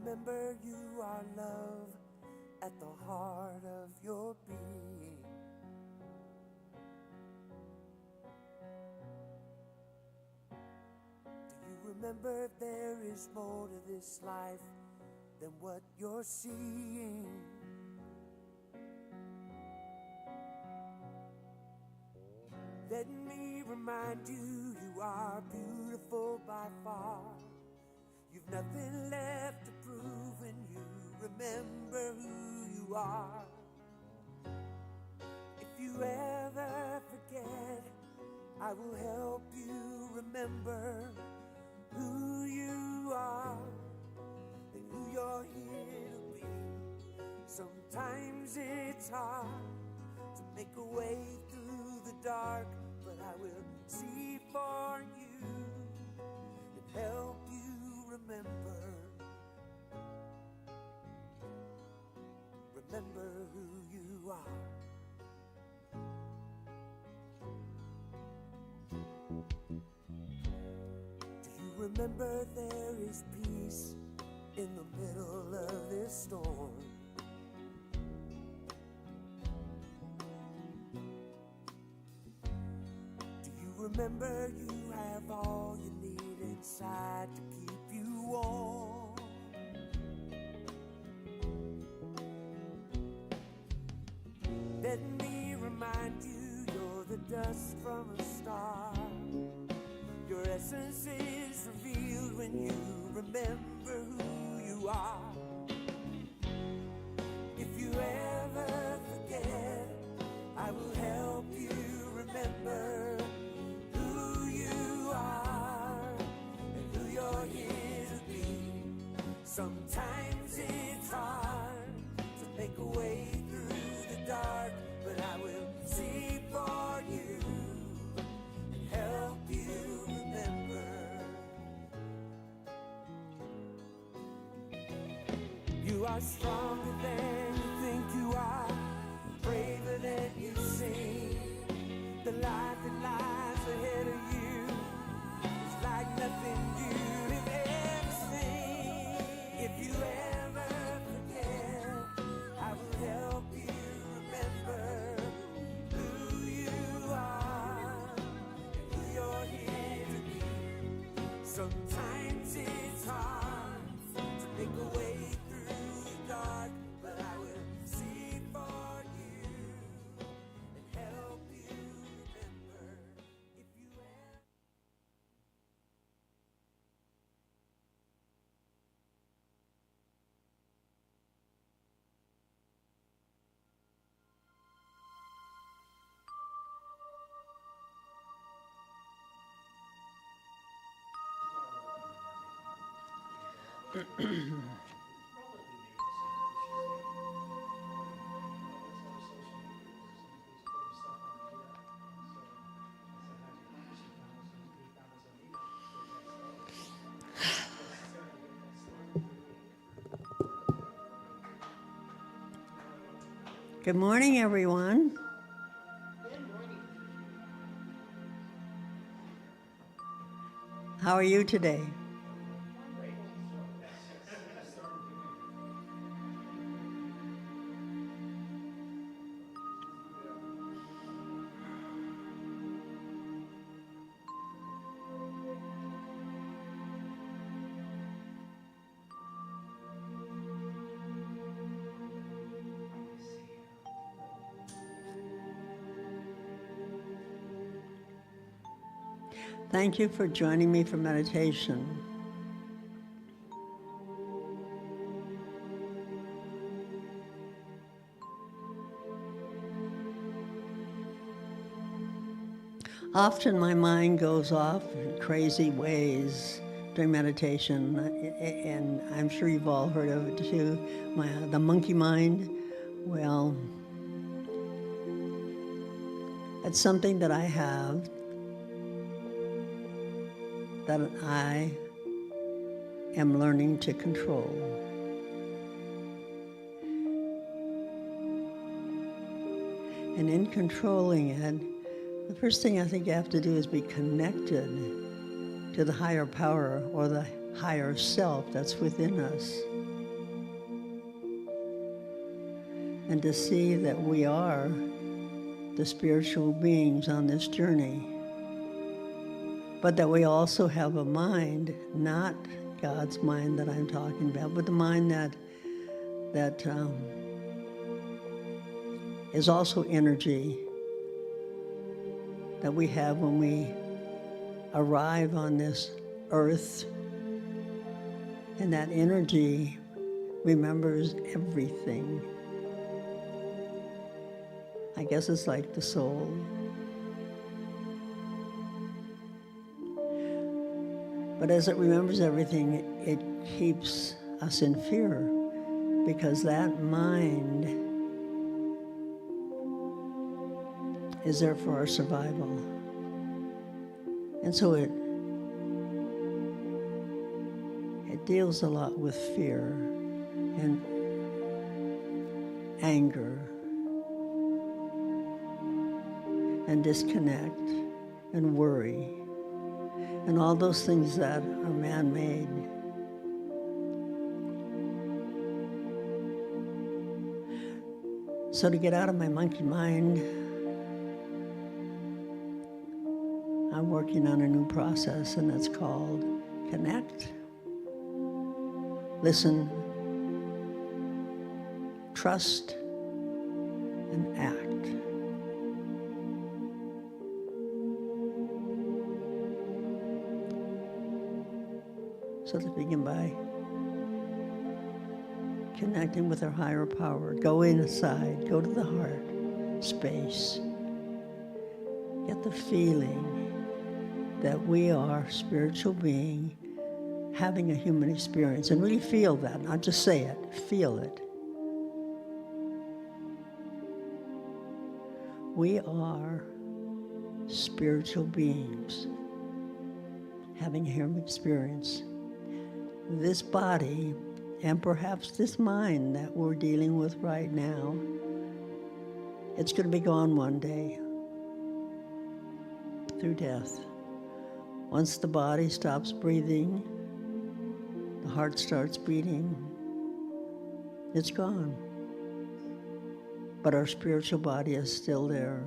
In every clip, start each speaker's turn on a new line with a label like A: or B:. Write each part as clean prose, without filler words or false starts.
A: remember you are love at the heart of your being? Do you remember there is more to this life than what you're seeing? Let me remind you, you are beautiful by far. You've nothing left to prove when you remember who you are. If you ever forget, I will help you remember who you are and who you're here to be. Sometimes it's hard to make a way through the dark, but I will see for you and help you remember who you are. Do you remember there is peace in the middle of this storm? Do you remember you have all you need inside to keep you warm? Let me remind you, you're the dust from a star. Your essence is revealed when you remember who you are. If you ever forget, I will help you remember who you are and who you're here to be. Sometimes it's hard to make a way through the dark, but I will see for you and help you remember. You are stronger than you think you are, braver than you seem. The life that lies ahead of you is like nothing you have ever seen. If you ever forget, I will help you remember who you are and who you're here to be. Sometimes it's hard to make a way through the dark, but I will see for you and help you remember. If you ever
B: Good morning, everyone.
C: Good morning.
B: How are you today? Thank you for joining me for meditation. Often my mind goes off in crazy ways during meditation, and I'm sure you've all heard of it too, the monkey mind. Well, it's something that I have, that I am learning to control. And in controlling it, the first thing I think you have to do is be connected to the higher power or the higher self that's within us. and to see that we are the spiritual beings on this journey, but that we also have a mind, not God's mind that I'm talking about, but the mind that is also energy that we have when we arrive on this earth, and that energy remembers everything. I guess it's like the soul. But as it remembers everything, it keeps us in fear, because that mind is there for our survival. And so it deals a lot with fear and anger and disconnect and worry and all those things that are man-made. So to get out of my monkey mind, I'm working on a new process, and it's called connect, listen, trust, and act. So let's begin by connecting with our higher power. Go inside, go to the heart space. Get the feeling that we are a spiritual being having a human experience, and really feel that, not just say it, feel it. We are spiritual beings having a human experience. This body, and perhaps this mind that we're dealing with right now, it's going to be gone one day through death. Once the body stops breathing, the heart starts beating, it's gone. But our spiritual body is still there.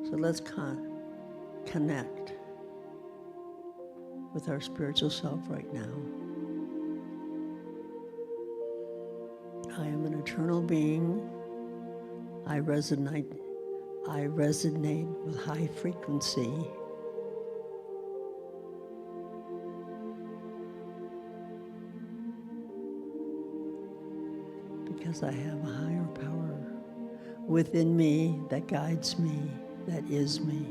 B: So let's connect with our spiritual self right now. I am an eternal being. I resonate with high frequency. Because I have a higher power within me that guides me, that is me.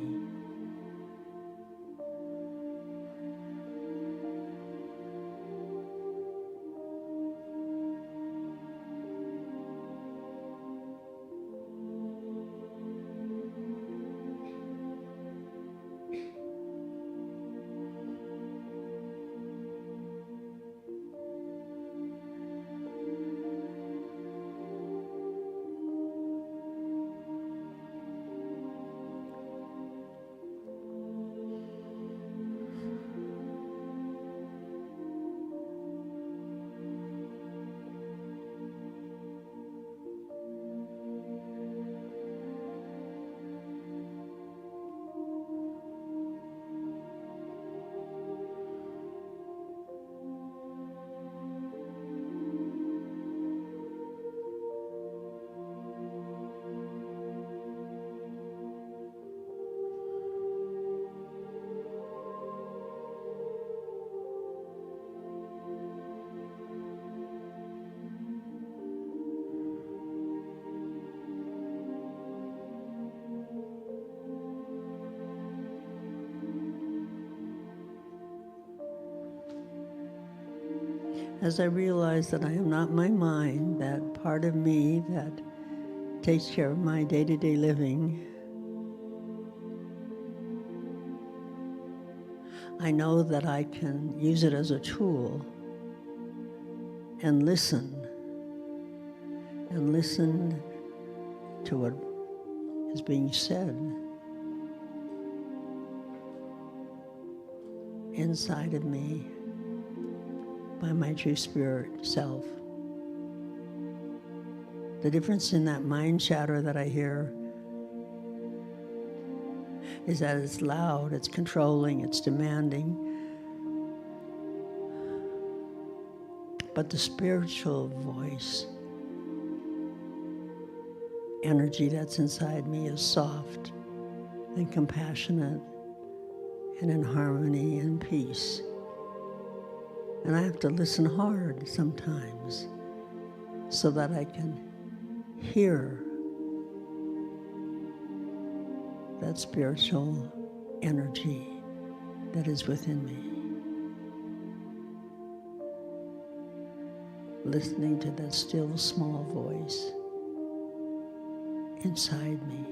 B: As I realize that I am not my mind, that part of me that takes care of my day-to-day living, I know that I can use it as a tool and listen to what is being said inside of me. by my true spirit self. The difference in that mind chatter that I hear is that it's loud, it's controlling, it's demanding. But the spiritual voice, energy that's inside me is soft and compassionate and in harmony and peace. And I have to listen hard sometimes so that I can hear that spiritual energy that is within me. Listening to that still small voice inside me.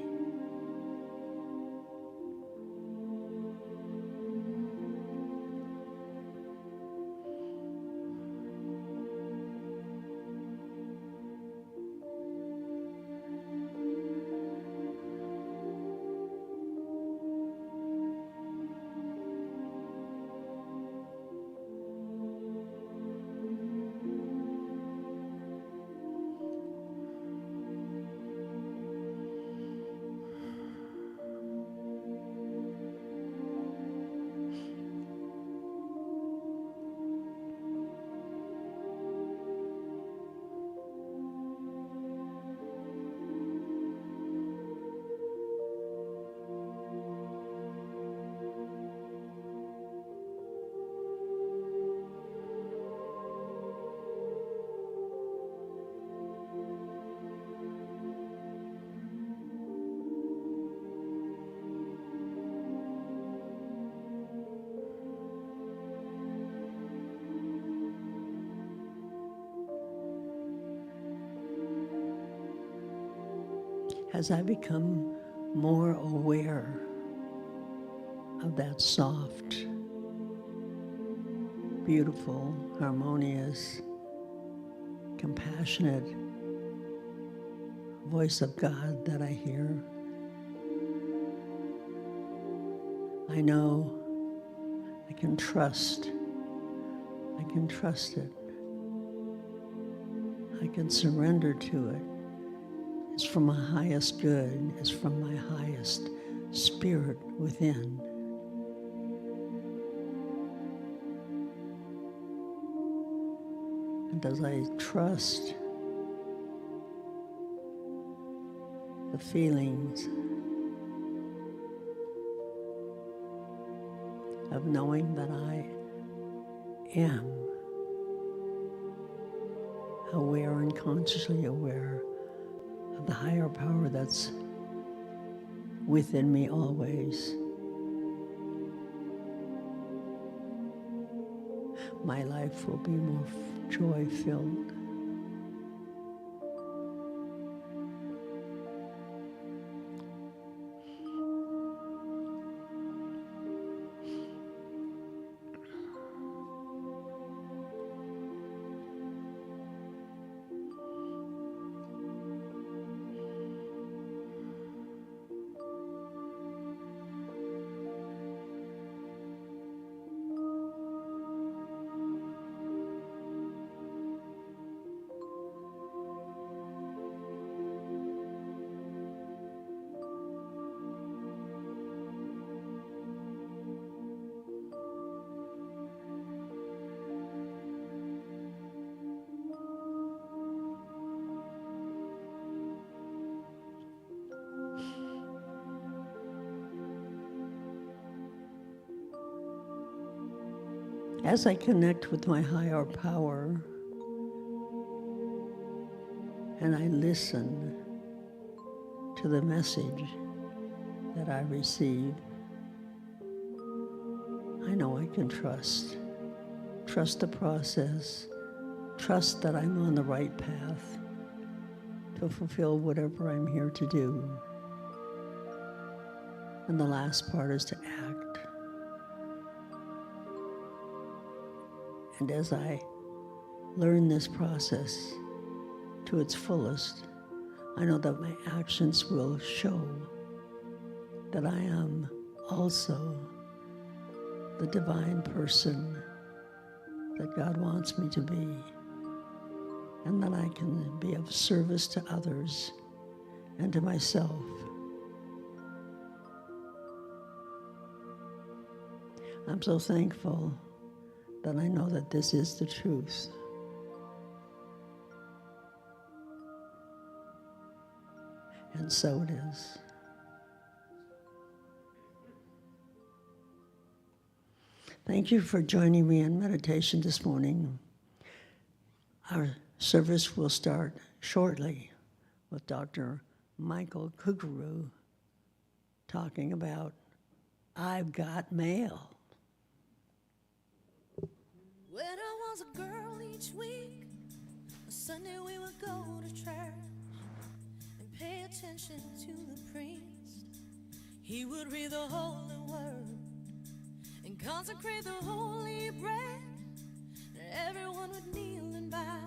B: As I become more aware of that soft, beautiful, harmonious, compassionate voice of God that I hear, I know I can trust it. I can surrender to it. It's from my highest good. It's from my highest spirit within. And as I trust the feelings of knowing that I am aware and consciously aware of the higher power that's within me always, my life will be more joy-filled. As I connect with my higher power and I listen to the message that I receive, I know I can trust the process, trust that I'm on the right path to fulfill whatever I'm here to do. And the last part is to act. And as I learn this process to its fullest, I know that my actions will show that I am also the divine person that God wants me to be, and that I can be of service to others and to myself. I'm so thankful that I know that this is the truth. And so it is. Thank you for joining me in meditation this morning. Our service will start shortly with Dr. Michael Curcuru talking about I've Got Mail.
D: When I was a girl each week, on Sunday we would go to church and pay attention to the priest. He would read the holy word and consecrate the holy bread, and everyone would kneel and bow.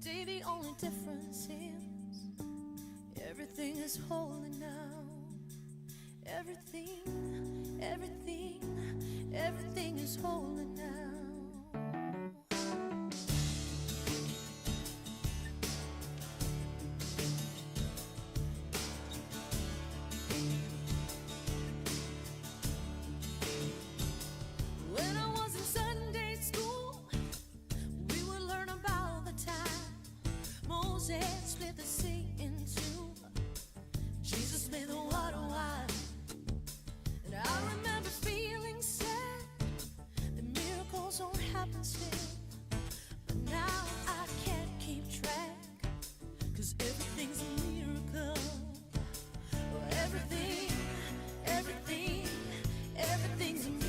D: Today the only difference is everything is holy now. Everything, everything, everything is holy now. When I was in Sunday school, we would learn about the time Moses split the sea in two. Jesus made the water wine. And I remember feeling sad that miracles don't happen still. But now I can't keep track, 'cause everything's a miracle. Oh, everything, everything, everything's a miracle.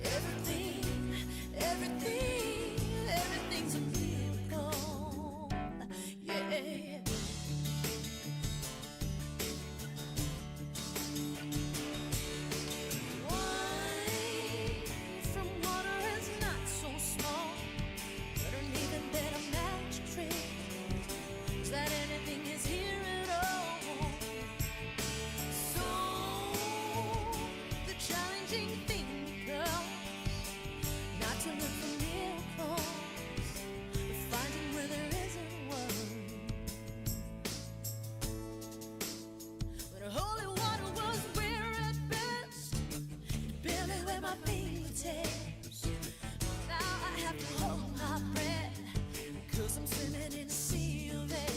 D: Everything, everything, everything's a miracle. Yeah. Wine from water is not so small, but an even better magic trick is that anything is here at all. So the challenging thing becomes not to look for miracles, but finding where there isn't one. When holy water was rare at best, it barely wet my fingertips. Now I have to hold my breath, 'cause I'm swimming in a sea of it.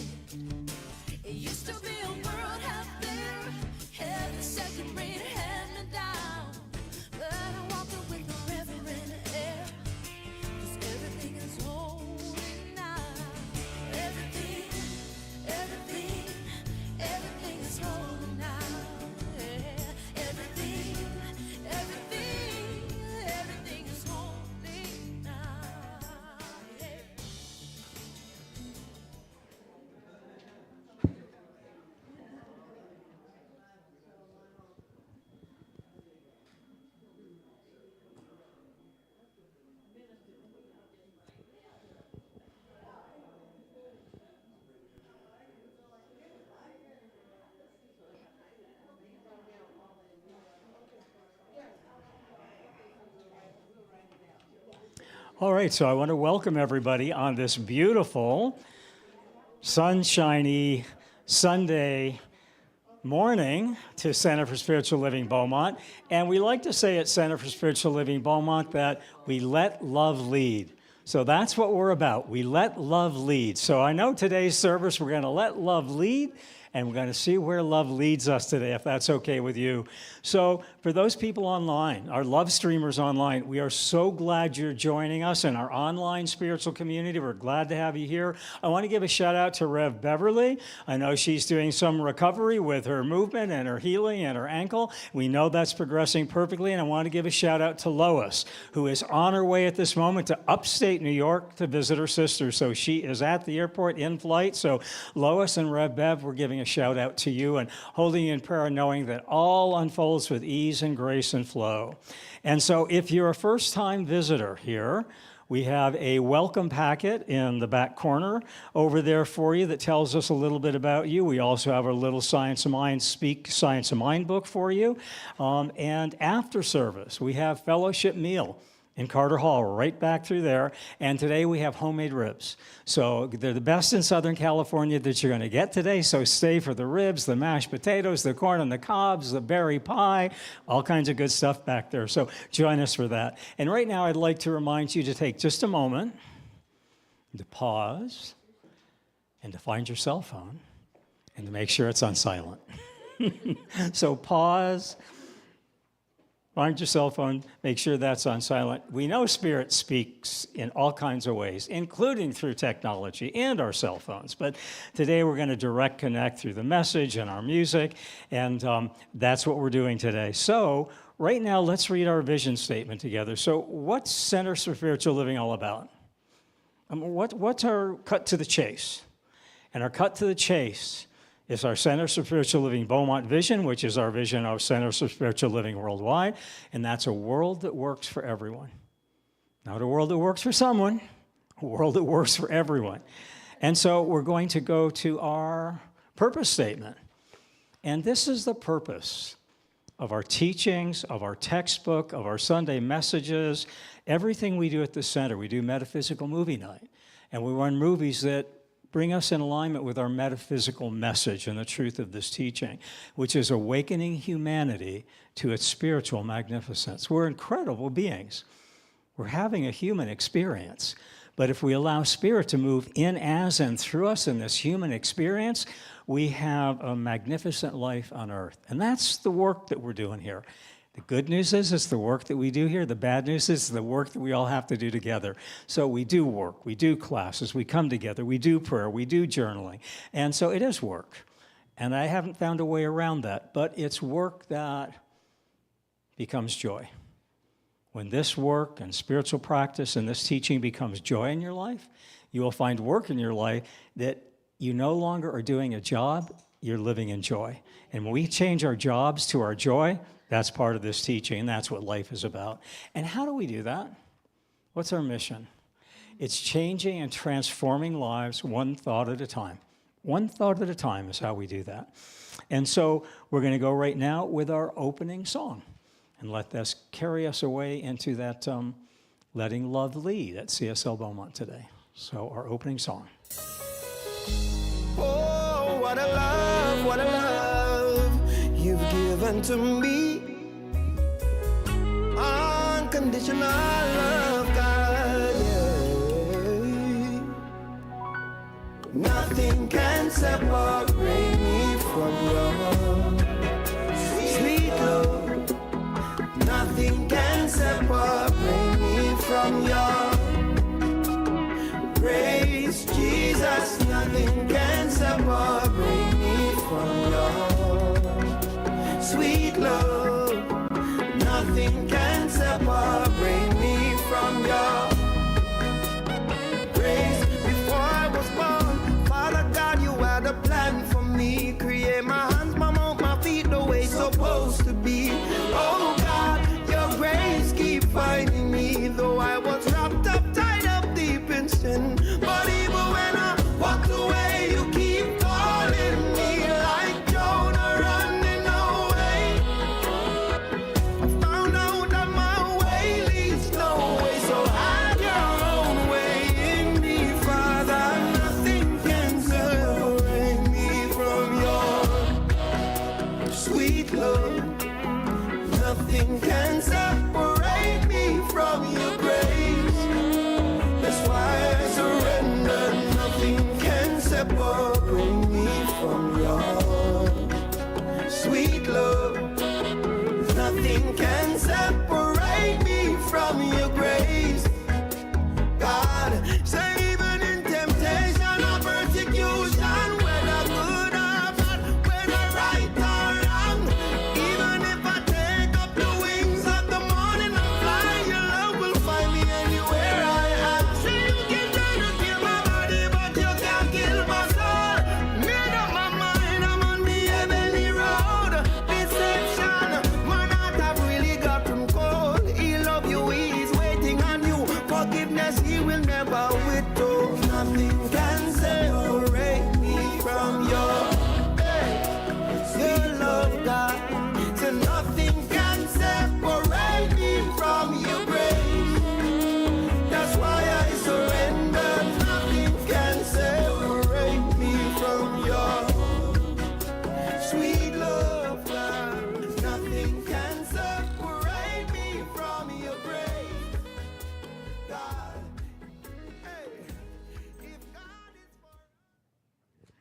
D: It used to be a world out there, had the second rate hand me down, but I walked it with the reverend air, 'cause everything is holy now. Everything, everything, everything is holy now. Yeah. Everything, everything, everything is holy now. Yeah.
E: All right, so I want to welcome everybody on this beautiful, sunshiny Sunday morning to Center for Spiritual Living Beaumont. And we like to say at Center for Spiritual Living Beaumont that we let love lead. So that's what we're about. We let love lead. So I know today's service, we're going to let love lead, and we're going to see where love leads us today, if that's okay with you. So for those people online, our love streamers online, we are so glad you're joining us in our online spiritual community. We're glad to have you here. I want to give a shout out to Rev Beverly. I know she's doing some recovery with her movement and her healing and her ankle. We know that's progressing perfectly. And I want to give a shout out to Lois, who is on her way at this moment to upstate New York to visit her sister. So she is at the airport in flight. So Lois and Rev Bev, we're giving a shout out to you and holding you in prayer, knowing that all unfolds with ease and grace and flow. And so if you're a first-time visitor here, we have a welcome packet in the back corner over there for you that tells us a little bit about you. We also have our little Science of Mind, Speak Science of Mind book for you. And after service, we have fellowship meal in Carter Hall, right back through there. And today we have homemade ribs. So they're the best in Southern California that you're going to get today. So stay for the ribs, the mashed potatoes, the corn on the cobs, the berry pie, all kinds of good stuff back there. So join us for that. And right now I'd like to remind you to take just a moment to pause and to find your cell phone and to make sure it's on silent. So pause. Find your cell phone, make sure that's on silent. We know Spirit speaks in all kinds of ways, including through technology and our cell phones. But today we're going to direct connect through the message and our music, and that's what we're doing today. So right now, let's read our vision statement together. So what's Centers for Spiritual Living all about? What's our cut to the chase? And our cut to the chase is our Centers for Spiritual Living Beaumont vision, which is our vision of Centers for Spiritual Living worldwide, and that's a world that works for everyone. Not a world that works for someone, a world that works for everyone. And so we're going to go to our purpose statement. And this is the purpose of our teachings, of our textbook, of our Sunday messages, everything we do at the center. We do metaphysical movie night, and we run movies that bring us in alignment with our metaphysical message and the truth of this teaching, which is awakening humanity to its spiritual magnificence. We're incredible beings. We're having a human experience. But if we allow Spirit to move in as and through us in this human experience, we have a magnificent life on earth. And that's the work that we're doing here. The good news is it's the work that we do here. The bad news is the work that we all have to do together. So we do work, we do classes, we come together, we do prayer, we do journaling. And so it is work. And I haven't found a way around that, but it's work that becomes joy. When this work and spiritual practice and this teaching becomes joy in your life, you will find work in your life that you no longer are doing a job, you're living in joy. And when we change our jobs to our joy, that's part of this teaching, and that's what life is about. And how do we do that? What's our mission? It's changing and transforming lives one thought at a time. One thought at a time is how we do that. And so we're going to go right now with our opening song and let this carry us away into that Letting Love Lead at CSL Beaumont today. So our opening song.
A: Oh, what a love you've given to me. Unconditional love, God, yeah. Nothing can separate me from your sweet love. Nothing can separate me from your grace, Jesus. Nothing can separate me from your sweet love. Nothing can separate me from your grace. Before I was born, Father God, you had a plan for me. Create my hands, my mouth, my feet the way it's supposed to be. Oh God, your grace keep finding me. Though I was wrapped up, tied up deep in sin, but even when I walked away, you keep calling me like Jonah running away.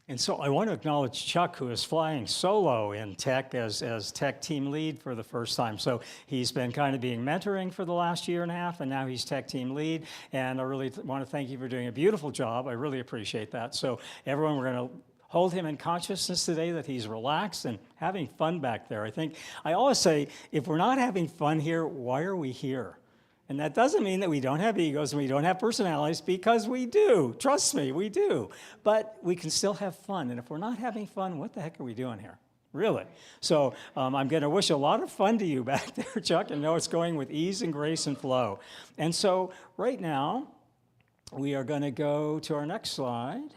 E: And so I want to acknowledge Chuck, who is flying solo in tech as tech team lead for the first time. So he's been kind of being mentoring for the last year and a half, and now he's tech team lead. And I really want to thank you for doing a beautiful job. I really appreciate that. So everyone, we're going to hold him in consciousness today that he's relaxed and having fun back there. I always say, if we're not having fun here, why are we here? And that doesn't mean that we don't have egos and we don't have personalities, because we do. Trust me, we do. But we can still have fun. And if we're not having fun, what the heck are we doing here? Really? So I'm going to wish a lot of fun to you back there, Chuck, and know it's going with ease and grace and flow. And so right now, we are going to go to our next slide.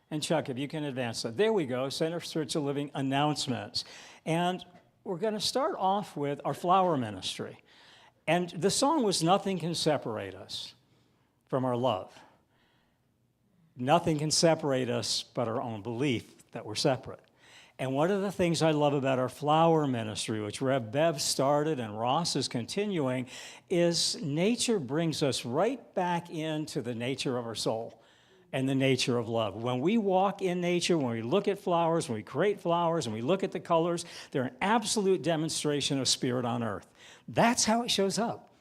E: And Chuck, if you can advance that. There we go, Center for Spiritual Living announcements. And we're going to start off with our flower ministry. And the song was "Nothing Can Separate Us from Our Love." Nothing can separate us but our own belief that we're separate. And one of the things I love about our flower ministry, which Rev Bev started and Ross is continuing, is nature brings us right back into the nature of our soul and the nature of love. When we walk in nature, when we look at flowers, when we create flowers, and we look at the colors, they're an absolute demonstration of spirit on earth. That's how it shows up.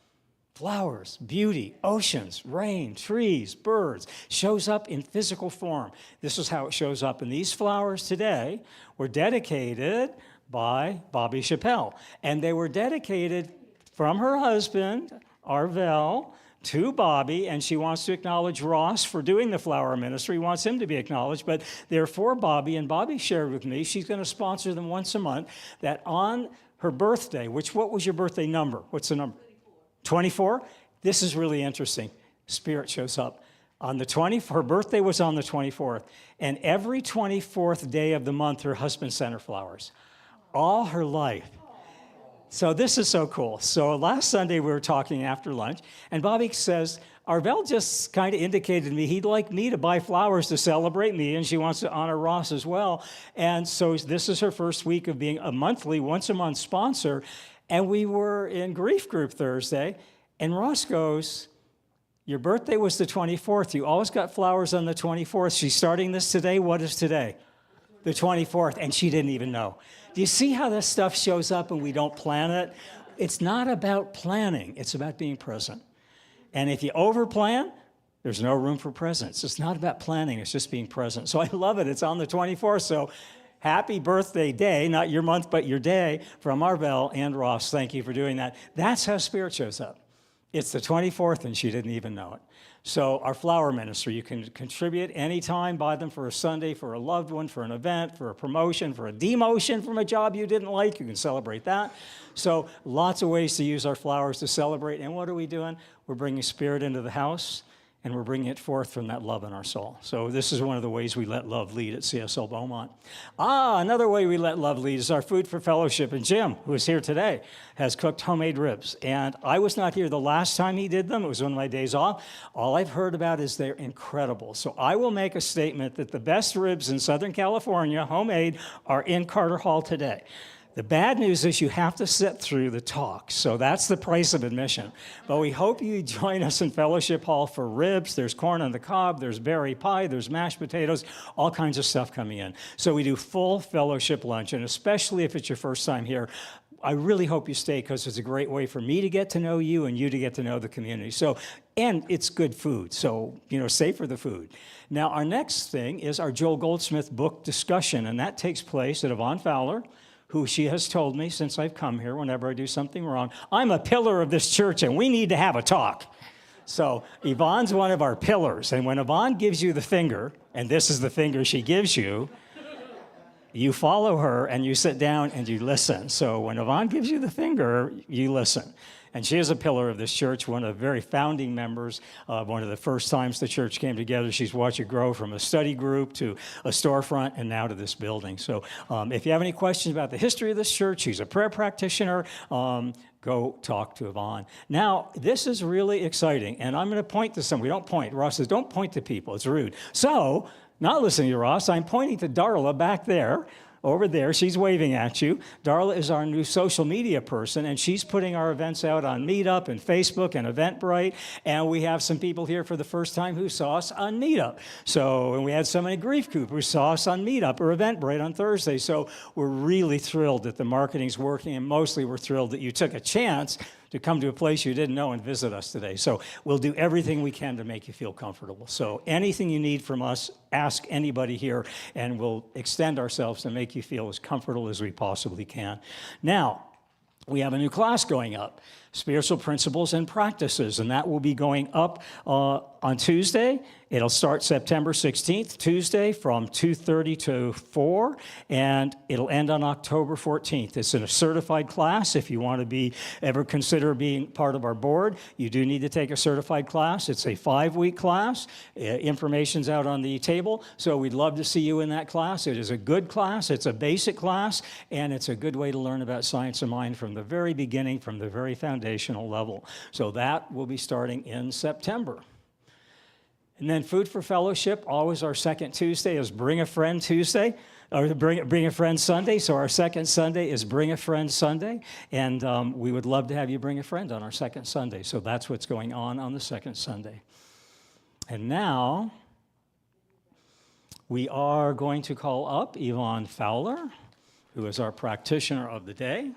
E: Flowers, beauty, oceans, rain, trees, birds, shows up in physical form. This is how it shows up. And these flowers today were dedicated by Bobby Chappelle. And they were dedicated from her husband, Arvell, to Bobby, and she wants to acknowledge Ross for doing the flower ministry, wants him to be acknowledged, but they're for Bobby, and Bobby shared with me she's going to sponsor them once a month, that on her birthday, what was your birthday number? What's the number? 24? This is really interesting. Spirit shows up. On the 20th, her birthday was on the 24th, and every 24th day of the month, her husband sent her flowers. All her life. So this is so cool. So last Sunday, we were talking after lunch, and Bobby says, Arvell just kind of indicated to me he'd like me to buy flowers to celebrate me, and she wants to honor Ross as well. And so this is her first week of being a monthly, once-a-month sponsor. And we were in grief group Thursday, and Ross goes, your birthday was the 24th. You always got flowers on the 24th. She's starting this today. What is today? The 24th, and she didn't even know. Do you see how this stuff shows up and we don't plan it? It's not about planning. It's about being present. And if you overplan, there's no room for presence. It's not about planning. It's just being present. So I love it. It's on the 24th. So happy birthday day, not your month, but your day, from Arvell and Ross. Thank you for doing that. That's how Spirit shows up. It's the 24th, and she didn't even know it. So our flower ministry, you can contribute anytime, buy them for a Sunday, for a loved one, for an event, for a promotion, for a demotion from a job you didn't like. You can celebrate that. So lots of ways to use our flowers to celebrate. And what are we doing? We're bringing Spirit into the house, and we're bringing it forth from that love in our soul. So this is one of the ways we let love lead at CSL Beaumont. Another way we let love lead is our Food for Fellowship. And Jim, who is here today, has cooked homemade ribs. And I was not here the last time he did them. It was one of my days off. All I've heard about is they're incredible. So I will make a statement that the best ribs in Southern California, homemade, are in Carter Hall today. The bad news is you have to sit through the talk, so that's the price of admission. But we hope you join us in Fellowship Hall for ribs. There's corn on the cob, there's berry pie, there's mashed potatoes, all kinds of stuff coming in. So we do full fellowship lunch, and especially if it's your first time here, I really hope you stay, because it's a great way for me to get to know you and you to get to know the community. So, and it's good food, so, stay for the food. Now, our next thing is our Joel Goldsmith book discussion, and that takes place at Evonne Fowler, who she has told me since I've come here, whenever I do something wrong, I'm a pillar of this church and we need to have a talk. So Evonne's one of our pillars. And when Evonne gives you the finger, and this is the finger she gives you, you follow her and you sit down and you listen. So when Evonne gives you the finger, you listen. And she is a pillar of this church, one of the very founding members. One of the first times the church came together, she's watched it grow from a study group to a storefront and now to this building. So if you have any questions about the history of this church, she's a prayer practitioner, go talk to Evonne. Now, this is really exciting, and I'm going to point to some. We don't point. Ross says, don't point to people. It's rude. So, not listening to Ross, I'm pointing to Darla back there. over there. She's waving at you. Darla is our new social media person, and she's putting our events out on Meetup and Facebook and Eventbrite. And we have some people here for the first time who saw us on Meetup. And we had somebody in Grief Coop who saw us on Meetup or Eventbrite on Thursday. So we're really thrilled that the marketing's working, and mostly we're thrilled that you took a chance to come to a place you didn't know and visit us today. So we'll do everything we can to make you feel comfortable. So anything you need from us, ask anybody here, and we'll extend ourselves to make you feel as comfortable as we possibly can. Now, we have a new class going up, Spiritual Principles and Practices, and that will be going up on Tuesday. It'll start September 16th, Tuesday, from 2:30 to 4, and it'll end on October 14th. It's a certified class. If you want to ever consider being part of our board, you do need to take a certified class. It's a 5-week class. Information's out on the table, so we'd love to see you in that class. It is a good class. It's a basic class, and it's a good way to learn about science of mind from the very beginning, from the very foundational level. So that will be starting in September. And then Food for Fellowship, always our second Tuesday is Bring a Friend Tuesday, or Bring a Friend Sunday. So our second Sunday is Bring a Friend Sunday, and we would love to have you bring a friend on our second Sunday. So that's what's going on the second Sunday. And now we are going to call up Evonne Fowler, who is our practitioner of the day,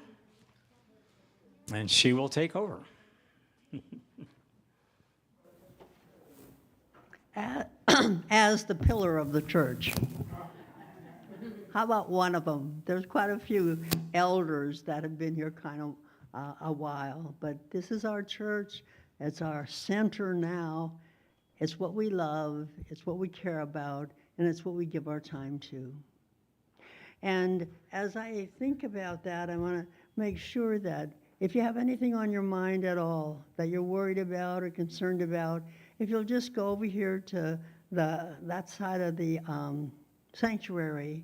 E: and she will take over.
B: As the pillar of the church. How about one of them? There's quite a few elders that have been here kind of a while, but this is our church. It's our center now. It's what we love, it's what we care about, and it's what we give our time to. And as I think about that, I want to make sure that if you have anything on your mind at all that you're worried about or concerned about, if you'll just go over here to that side of the sanctuary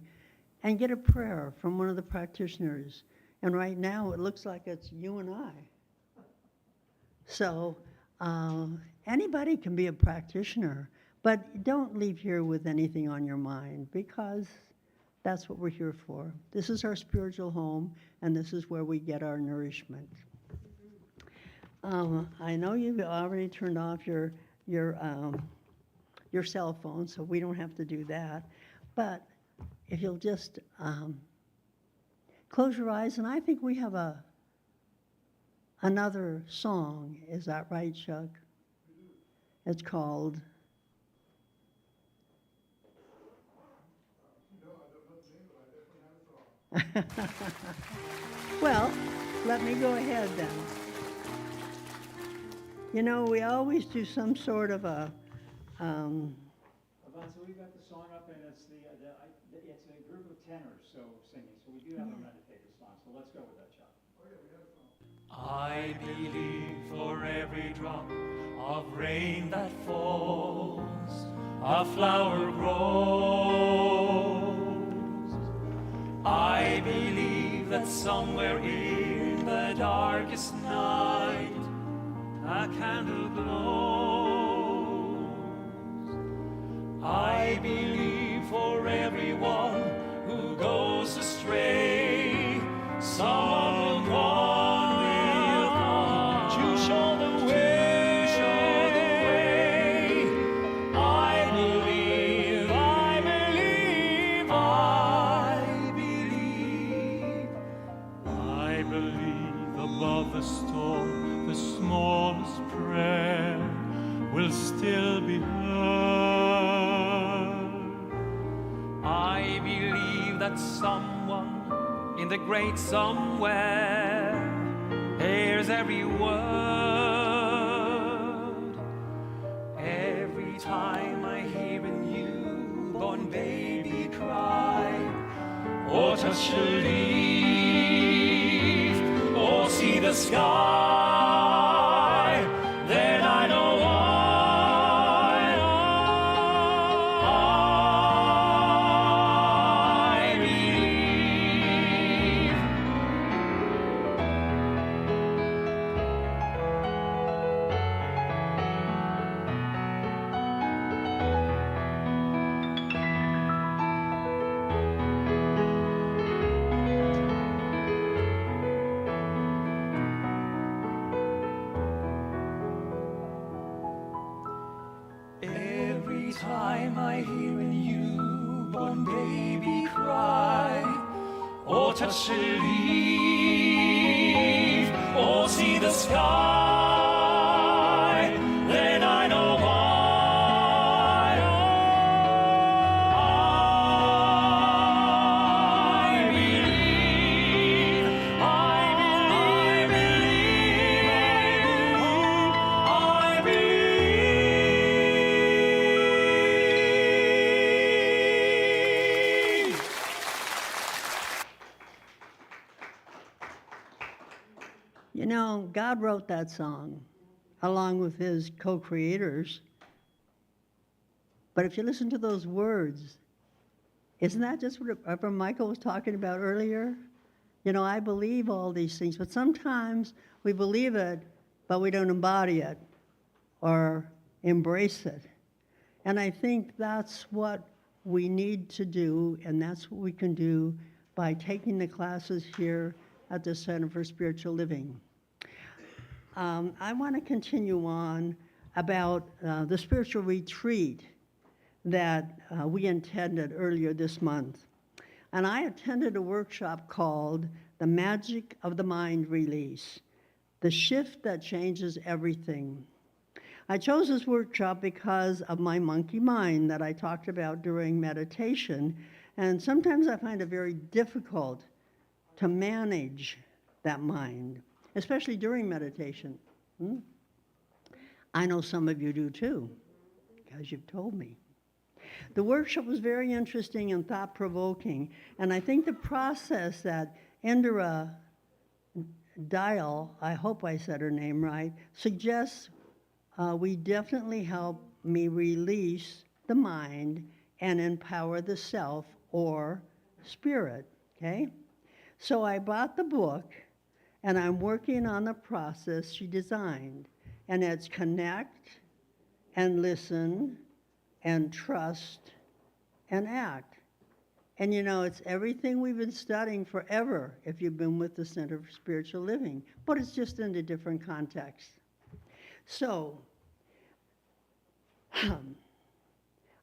B: and get a prayer from one of the practitioners. And right now it looks like it's you and I. So anybody can be a practitioner, but don't leave here with anything on your mind, because that's what we're here for. This is our spiritual home, and this is where we get our nourishment. I know you've already turned off your cell phone, so we don't have to do that. But if you'll just close your eyes, and I think we have another song. Is that right, Chuck? It's called... Well, let me go ahead then. You know, we always do some sort of a...
E: So we've got the song up, and it's a group of tenors singing, so we do have a meditative song, so let's go with that, Chuck.
F: I believe for every drop of rain that falls, a flower grows. I believe that somewhere in the darkest night a candle glows. I believe for everyone who goes astray, someone will come to show the way. I believe, I believe, I believe. I believe above the storm, the smallest prayer will still be heard. I believe that someone in the great somewhere hears every word. Every time I hear a newborn baby cry, or touch a leaf, or see the sky, then I know I believe. water shall leave, or see the sky, then I know why. I believe, I believe, I believe.
B: You know, God wrote that song along with his co-creators. But if you listen to those words, isn't that just what Reverend Michael was talking about earlier? You know, I believe all these things, but sometimes we believe it, but we don't embody it or embrace it. And I think that's what we need to do, and that's what we can do by taking the classes here at the Center for Spiritual Living. I want to continue on about the spiritual retreat that we intended earlier this month. And I attended a workshop called The Magic of the Mind Release, the shift that changes everything. I chose this workshop because of my monkey mind that I talked about during meditation, and sometimes I find it very difficult to manage that mind, especially during meditation. I know some of you do too, because you've told me. The workshop was very interesting and thought-provoking, and I think the process that Indira Dial, I hope I said her name right, suggests we definitely help me release the mind and empower the self or spirit, okay? So I bought the book, and I'm working on the process she designed, and it's connect and listen and trust and act. And you know, it's everything we've been studying forever if you've been with the Center for Spiritual Living, but it's just in a different context. So,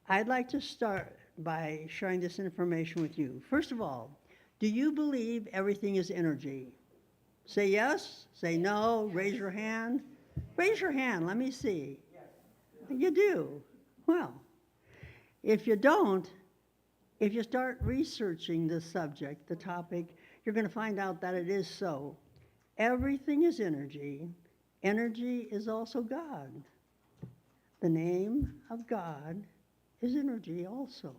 B: I'd like to start by sharing this information with you. First of all, do you believe everything is energy? Say yes, say no, raise your hand. Raise your hand, let me see. You do? Well, if you don't, if you start researching the subject, the topic, you're going to find out that it is so. Everything is energy. Energy is also God. The name of God is energy also.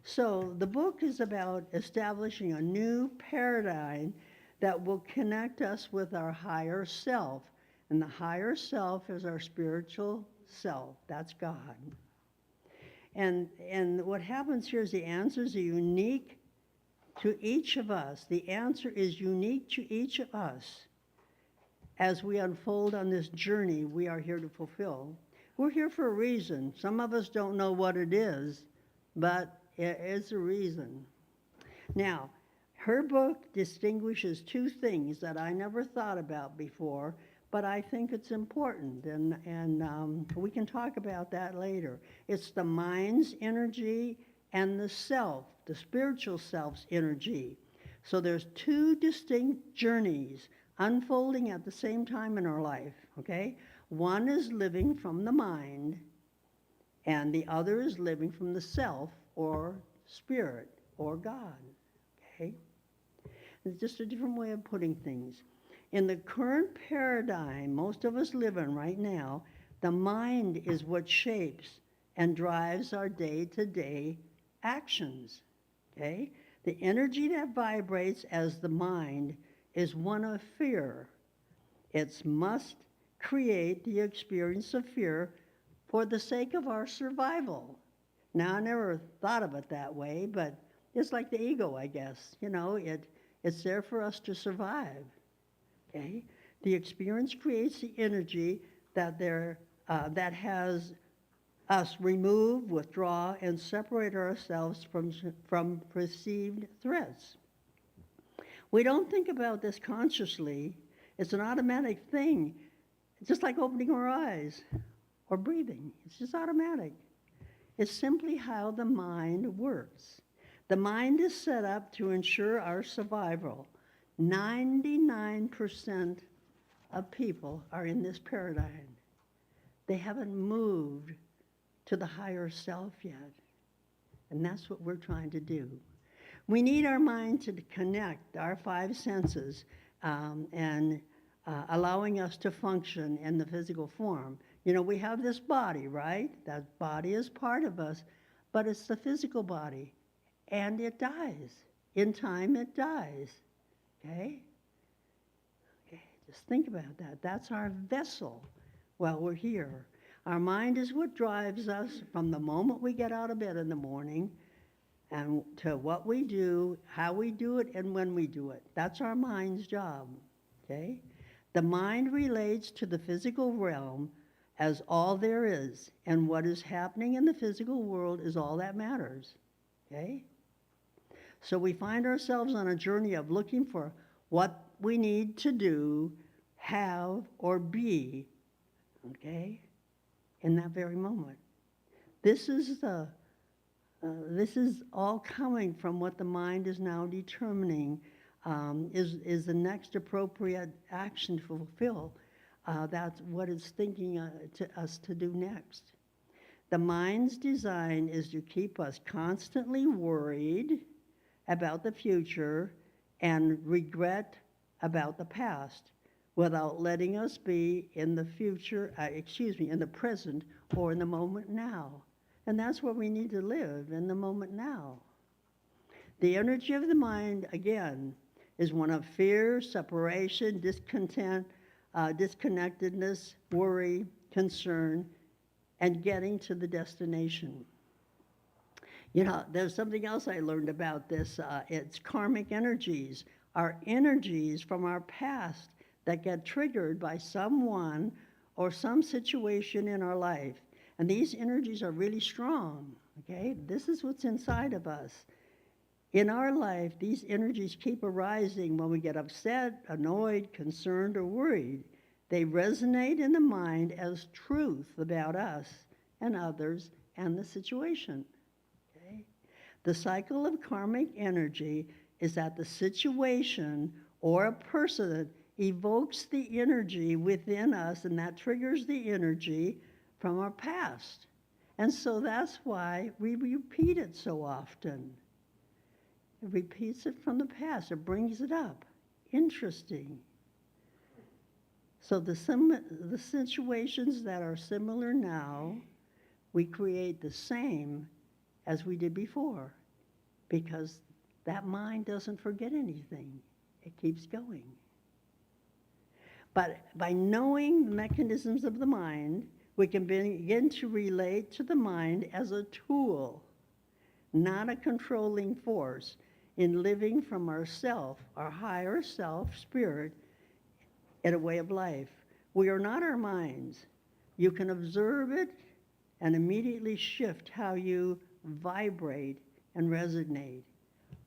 B: So the book is about establishing a new paradigm that will connect us with our higher self. And the higher self is our spiritual self. That's God. And what happens here is the answers are unique to each of us. The answer is unique to each of us. As we unfold on this journey we are here to fulfill. We're here for a reason. Some of us don't know what it is, but it is a reason. Now, her book distinguishes two things that I never thought about before, but I think it's important, and we can talk about that later. It's the mind's energy and the self, the spiritual self's energy. So there's two distinct journeys unfolding at the same time in our life, okay? One is living from the mind, and the other is living from the self or spirit or God, okay? It's just a different way of putting things. In the current paradigm most of us live in right now, the mind is what shapes and drives our day-to-day actions, okay? The energy that vibrates as the mind is one of fear. It must create the experience of fear for the sake of our survival. Now, I never thought of it that way, but it's like the ego, I guess. You know, it's there for us to survive. Okay? The experience creates the energy that has us remove, withdraw, and separate ourselves from perceived threats. We don't think about this consciously. It's an automatic thing. It's just like opening our eyes or breathing. It's just automatic. It's simply how the mind works. The mind is set up to ensure our survival. 99% of people are in this paradigm. They haven't moved to the higher self yet. And that's what we're trying to do. We need our mind to connect our five senses and allowing us to function in the physical form. You know, we have this body, right? That body is part of us, but it's the physical body. And it dies. In time, it dies. Okay? Okay, just think about that. That's our vessel while we're here. Our mind is what drives us from the moment we get out of bed in the morning and to what we do, how we do it, and when we do it. That's our mind's job. Okay? The mind relates to the physical realm as all there is, and what is happening in the physical world is all that matters. Okay? So we find ourselves on a journey of looking for what we need to do, have, or be, okay, in that very moment. This is all coming from what the mind is now determining is the next appropriate action to fulfill. That's what it's thinking to us to do next. The mind's design is to keep us constantly worried about the future and regret about the past without letting us be in the future, in the present or in the moment now. And that's where we need to live, in the moment now. The energy of the mind, again, is one of fear, separation, discontent, disconnectedness, worry, concern, and getting to the destination. You know, there's something else I learned about this. It's karmic energies, our energies from our past that get triggered by someone or some situation in our life. And these energies are really strong, okay? This is what's inside of us. In our life, these energies keep arising when we get upset, annoyed, concerned, or worried. They resonate in the mind as truth about us and others and the situation. The cycle of karmic energy is that the situation or a person evokes the energy within us, and that triggers the energy from our past. And so that's why we repeat it so often. It repeats it from the past. It brings it up. Interesting. So the situations that are similar now, we create the same as we did before, because that mind doesn't forget anything. It keeps going. But by knowing the mechanisms of the mind, we can begin to relate to the mind as a tool, not a controlling force, in living from our self, our higher self, spirit, in a way of life. We are not our minds. You can observe it and immediately shift how you vibrate and resonate.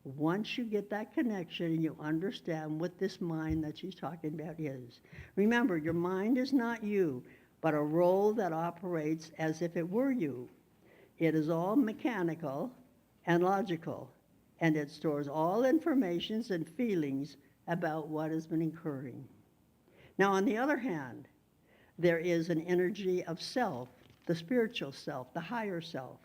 B: Once you get that connection and you understand what this mind that she's talking about is. Remember, your mind is not you, but a role that operates as if it were you. It is all mechanical and logical, and it stores all informations and feelings about what has been occurring. Now, on the other hand, there is an energy of self, the spiritual self, the higher self.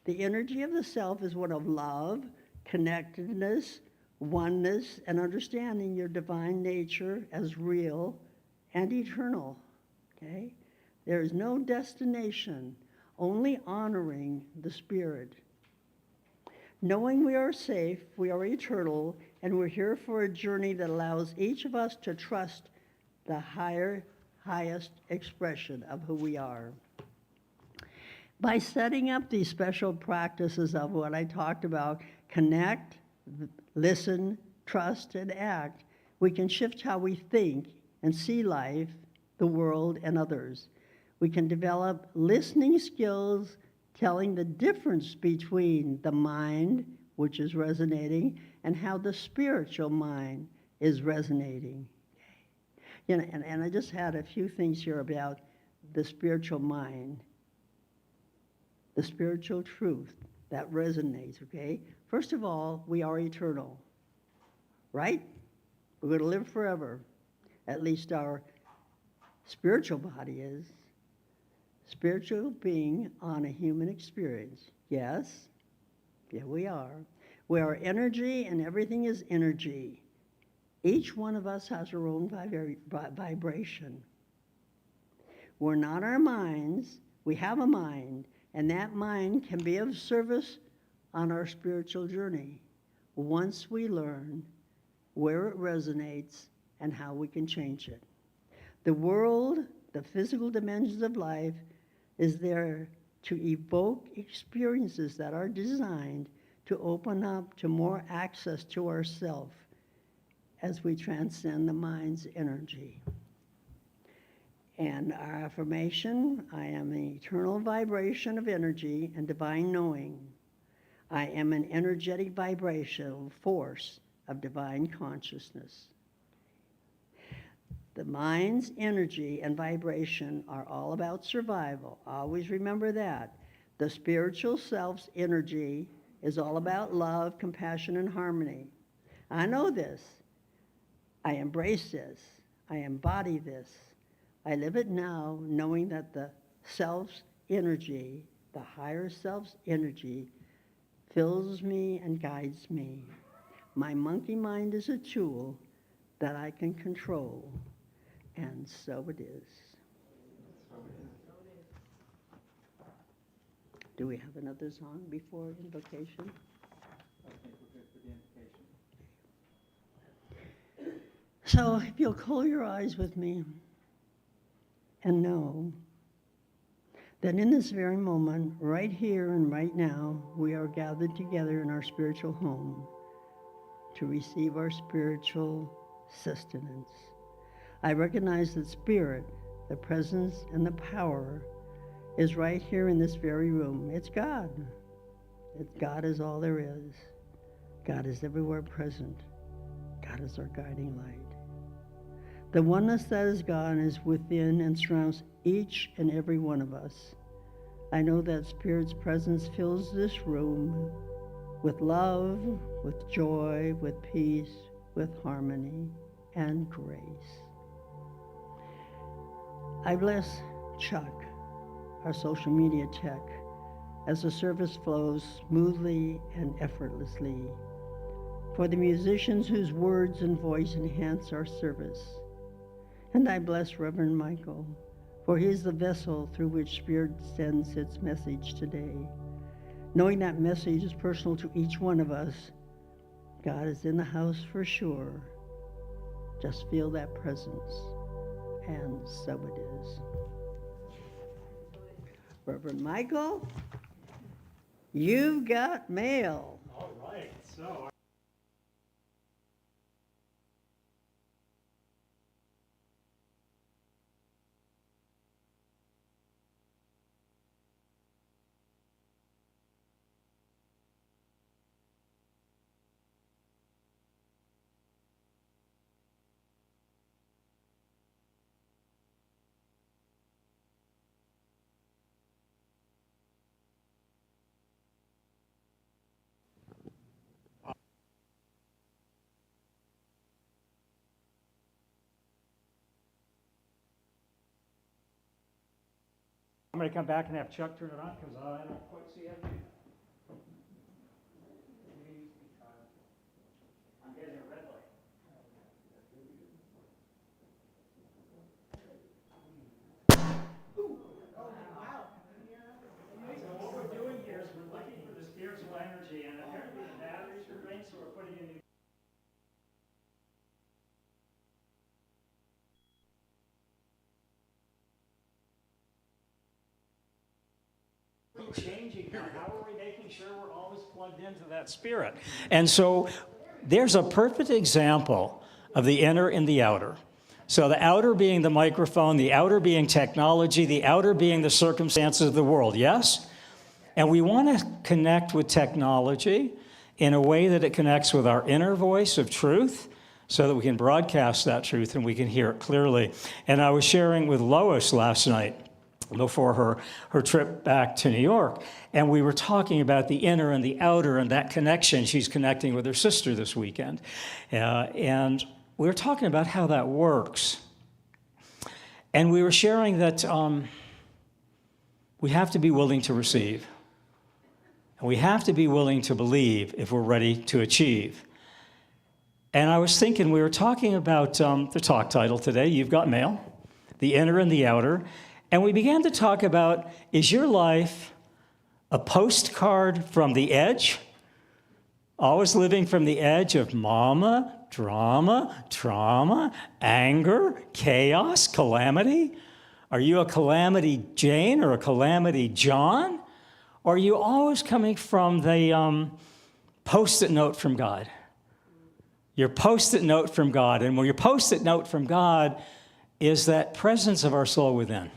B: The energy of the self is one of love, connectedness, oneness, and understanding your divine nature as real and eternal, okay? There is no destination, only honoring the spirit. Knowing we are safe, we are eternal, and we're here for a journey that allows each of us to trust the highest expression of who we are. By setting up these special practices of what I talked about, connect, listen, trust, and act, we can shift how we think and see life, the world, and others. We can develop listening skills, telling the difference between the mind, which is resonating, and how the spiritual mind is resonating. You know, and I just had a few things here about the spiritual mind. The spiritual truth. that resonates, okay? First of all, we are eternal, right? We're going to live forever. At least our spiritual body is. Spiritual being on a human experience. Yes, yeah, we are. We are energy, and everything is energy. Each one of us has our own vibration. We're not our minds. We have a mind, and that mind can be of service on our spiritual journey once we learn where it resonates and how we can change it. The world, the physical dimensions of life, is there to evoke experiences that are designed to open up to more access to ourself as we transcend the mind's energy. And our affirmation, I am an eternal vibration of energy and divine knowing. I am an energetic vibrational force of divine consciousness. The mind's energy and vibration are all about survival. Always remember that. The spiritual self's energy is all about love, compassion, and harmony. I know this. I embrace this. I embody this. I live it now, knowing that the self's energy, the higher self's energy, fills me and guides me. My monkey mind is a tool that I can control, and so it is. Do we have another song before invocation? So if you'll close your eyes with me and know that in this very moment, right here and right now, we are gathered together in our spiritual home to receive our spiritual sustenance. I recognize that spirit, the presence, and the power is right here in this very room. It's God. God is all there is. God is everywhere present. God is our guiding light. The oneness that is God is within and surrounds each and every one of us. I know that Spirit's presence fills this room with love, with joy, with peace, with harmony, and grace. I bless Chuck, our social media tech, as the service flows smoothly and effortlessly. For the musicians whose words and voice enhance our service. And I bless Reverend Michael, for he is the vessel through which Spirit sends its message today. Knowing that message is personal to each one of us, God is in the house for sure. Just feel that presence, and so it is. Reverend Michael, you've got mail.
E: All right, so. I'm going to come back and have Chuck turn it on because I don't quite see it. I'm getting a red light. So what we're doing here is we're looking for the spiritual energy, and apparently the batteries are drained, so we're putting in new. Changing now. How are we making sure we're always plugged into that spirit? And so there's a perfect example of the inner and the outer. So the outer being the microphone, the outer being technology, the outer being the circumstances of the world, yes? And we want to connect with technology in a way that it connects with our inner voice of truth so that we can broadcast that truth and we can hear it clearly. And I was sharing with Lois last night before her trip back to New York. And we were talking about the inner and the outer and that connection. She's connecting with her sister this weekend. And we were talking about how that works. And we were sharing that we have to be willing to receive. And we have to be willing to believe if we're ready to achieve. And I was thinking, we were talking about the talk title today, You've Got Mail, the inner and the outer. And we began to talk about, is your life a postcard from the edge? Always living from the edge of mama, drama, trauma, anger, chaos, calamity? Are you a calamity Jane or a calamity John? Or are you always coming from the post-it note from God? Your post-it note from God. And when your post-it note from God is that presence of our soul within.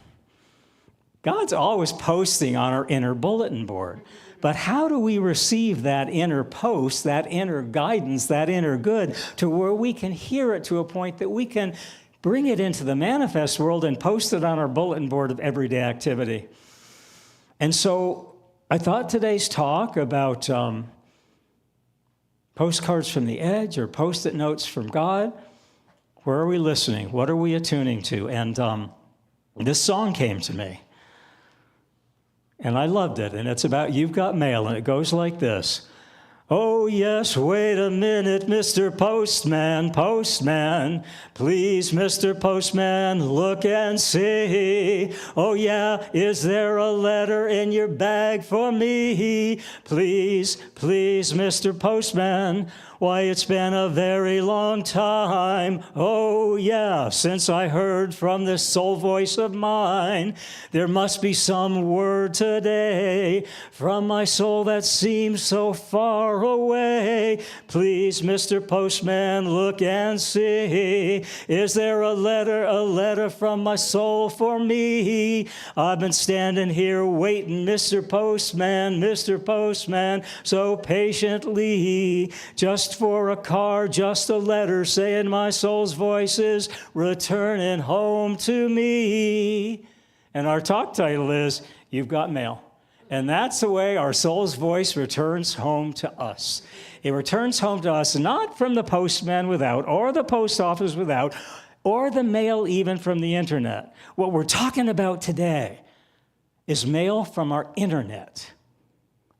E: God's always posting on our inner bulletin board. But how do we receive that inner post, that inner guidance, that inner good, to where we can hear it to a point that we can bring it into the manifest world and post it on our bulletin board of everyday activity? And so I thought today's talk about postcards from the edge or post-it notes from God. Where are we listening? What are we attuning to? And this song came to me. And I loved it, and it's about You've Got Mail, and it goes like this. Oh, yes, wait a minute, Mr. Postman, Postman. Please, Mr. Postman, look and see. Oh, yeah, is there a letter in your bag for me? Please, please, Mr. Postman. Why, it's been a very long time, oh yeah, since I heard from this soul voice of mine. There must be some word today from my soul that seems so far away. Please, Mr. Postman, look and see. Is there a letter from my soul for me? I've been standing here waiting, Mr. Postman, so patiently, just for a card, just a letter saying my soul's voice is returning home to me. And our talk title is You've Got Mail. And that's the way our soul's voice returns home to us. It returns home to us not from the postman without, or the post office without, or the mail even from the internet. What we're talking about today is mail from our internet,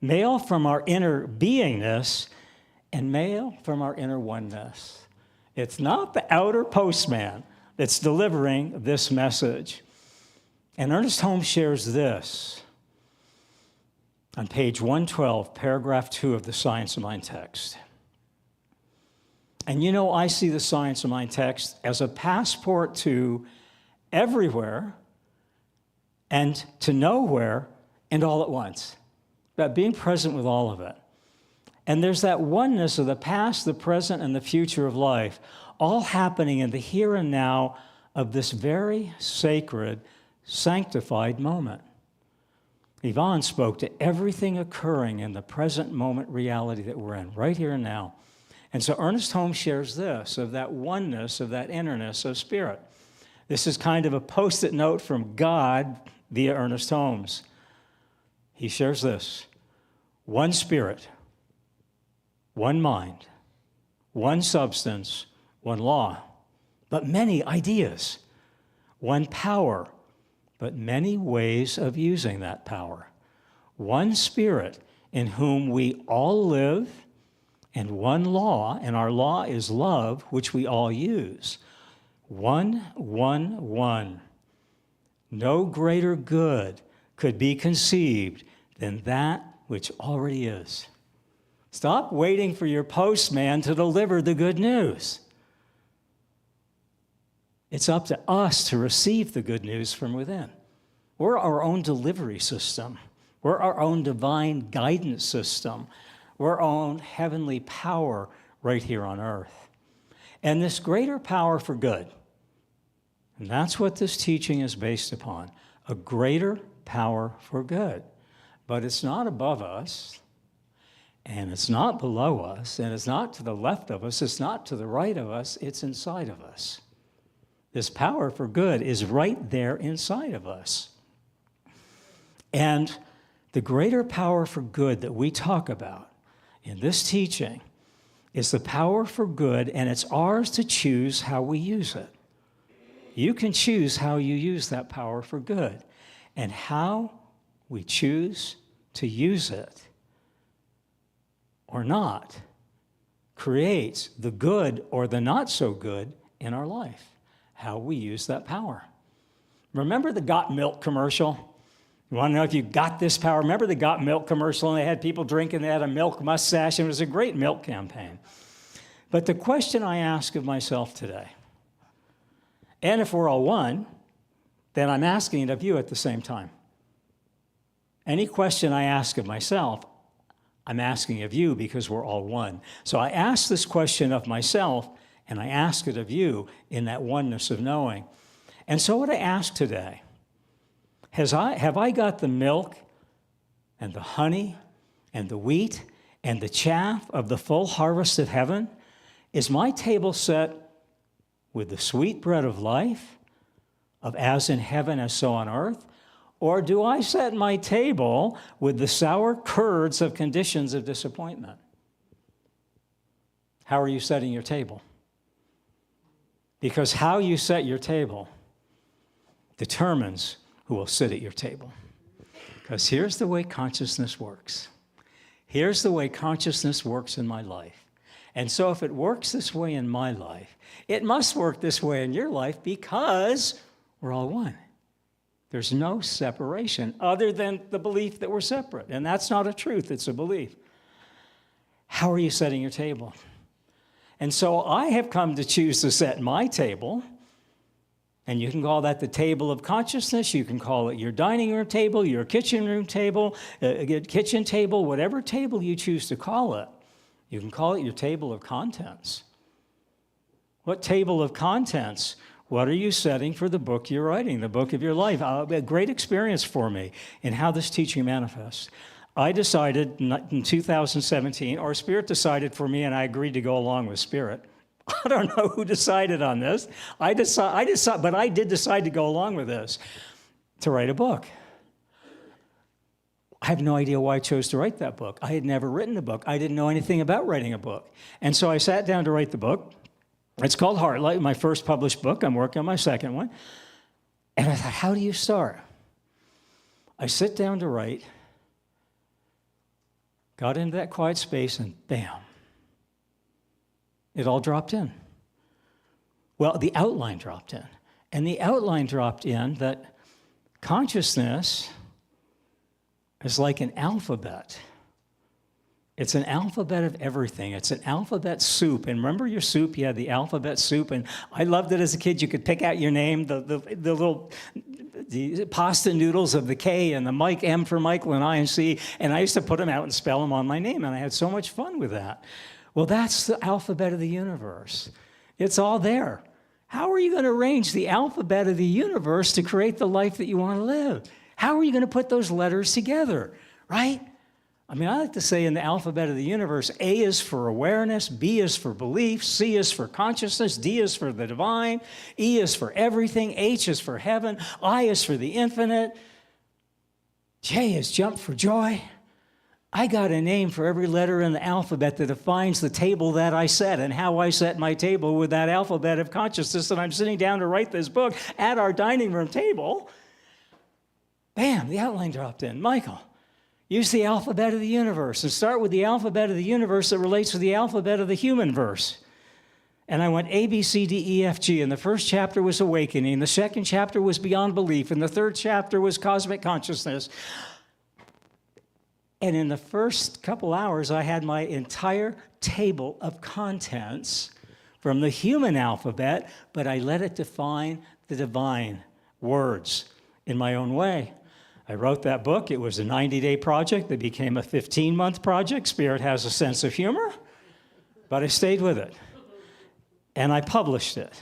E: mail from our inner beingness, and mail from our inner oneness. It's not the outer postman that's delivering this message. And Ernest Holmes shares this on page 112, paragraph 2 of the Science of Mind text. And you know, I see the Science of Mind text as a passport to everywhere and to nowhere and all at once, about being present with all of it. And there's that oneness of the past, the present, and the future of life, all happening in the here and now of this very sacred, sanctified moment. Evonne spoke to everything occurring in the present moment reality that we're in, right here and now. And so Ernest Holmes shares this, of that oneness, of that innerness of spirit. This is kind of a post-it note from God via Ernest Holmes. He shares this: one spirit, one mind, one substance, one law, but many ideas, one power, but many ways of using that power, one spirit in whom we all live, and one law, and our law is love, which we all use. One. No greater good could be conceived than that which already is. Stop waiting for your postman to deliver the good news. It's up to us to receive the good news from within. We're our own delivery system. We're our own divine guidance system. We're our own heavenly power right here on earth. And this greater power for good, and that's what this teaching is based upon, a greater power for good. But it's not above us, and it's not below us, and it's not to the left of us, it's not to the right of us, it's inside of us. This power for good is right there inside of us. And the greater power for good that we talk about in this teaching is the power for good, and it's ours to choose how we use it. You can choose how you use that power for good. And how we choose to use it or not creates the good or the not so good in our life, how we use that power. Remember the Got Milk commercial? You want to know if you got this power? Remember the Got Milk commercial, and they had people drinking, they had a milk mustache, and it was a great milk campaign. But the question I ask of myself today, and if we're all one, then I'm asking it of you at the same time. Any question I ask of myself, I'm asking of you because we're all one. So I ask this question of myself, and I ask it of you in that oneness of knowing. And so what I ask today, have I got the milk and the honey and the wheat and the chaff of the full harvest of heaven? Is my table set with the sweet bread of life, of as in heaven as so on earth? Or do I set my table with the sour curds of conditions of disappointment? How are you setting your table? Because how you set your table determines who will sit at your table. Because here's the way consciousness works. Here's the way consciousness works in my life. And so if it works this way in my life, it must work this way in your life because we're all one. There's no separation other than the belief that we're separate. And that's not a truth, it's a belief. How are you setting your table? And so I have come to choose to set my table, and you can call that the table of consciousness, you can call it your dining room table, your kitchen room table, kitchen table, whatever table you choose to call it. You can call it your table of contents. What table of contents? What are you setting for the book you're writing, the book of your life? A great experience for me in how this teaching manifests. I decided in 2017, or Spirit decided for me, and I agreed to go along with Spirit. I don't know who decided on this. But I did decide to go along with this, to write a book. I have no idea why I chose to write that book. I had never written a book. I didn't know anything about writing a book. And so I sat down to write the book. It's called Heartlight, my first published book. I'm working on my second one. And I thought, how do you start? I sit down to write, got into that quiet space, and bam, it all dropped in. Well, the outline dropped in. And the outline dropped in that consciousness is like an alphabet. It's an alphabet of everything. It's an alphabet soup. And remember your soup? You had the alphabet soup. And I loved it as a kid. You could pick out your name, the pasta noodles of the K and the Mike, M for Michael and I and C. And I used to put them out and spell them on my name. And I had so much fun with that. Well, that's the alphabet of the universe. It's all there. How are you going to arrange the alphabet of the universe to create the life that you want to live? How are you going to put those letters together, right? I mean, I like to say in the alphabet of the universe, A is for awareness, B is for belief, C is for consciousness, D is for the divine, E is for everything, H is for heaven, I is for the infinite, J is jump for joy. I got a name for every letter in the alphabet that defines the table that I set and how I set my table with that alphabet of consciousness. And I'm sitting down to write this book at our dining room table. Bam, the outline dropped in. Michael, use the alphabet of the universe and start with the alphabet of the universe that relates to the alphabet of the human verse. And I went A, B, C, D, E, F, G. And the first chapter was awakening. The second chapter was beyond belief. And the third chapter was cosmic consciousness. And in the first couple hours, I had my entire table of contents from the human alphabet, but I let it define the divine words in my own way. I wrote that book. It was a 90-day project that became a 15-month project. Spirit has a sense of humor, but I stayed with it. And I published it.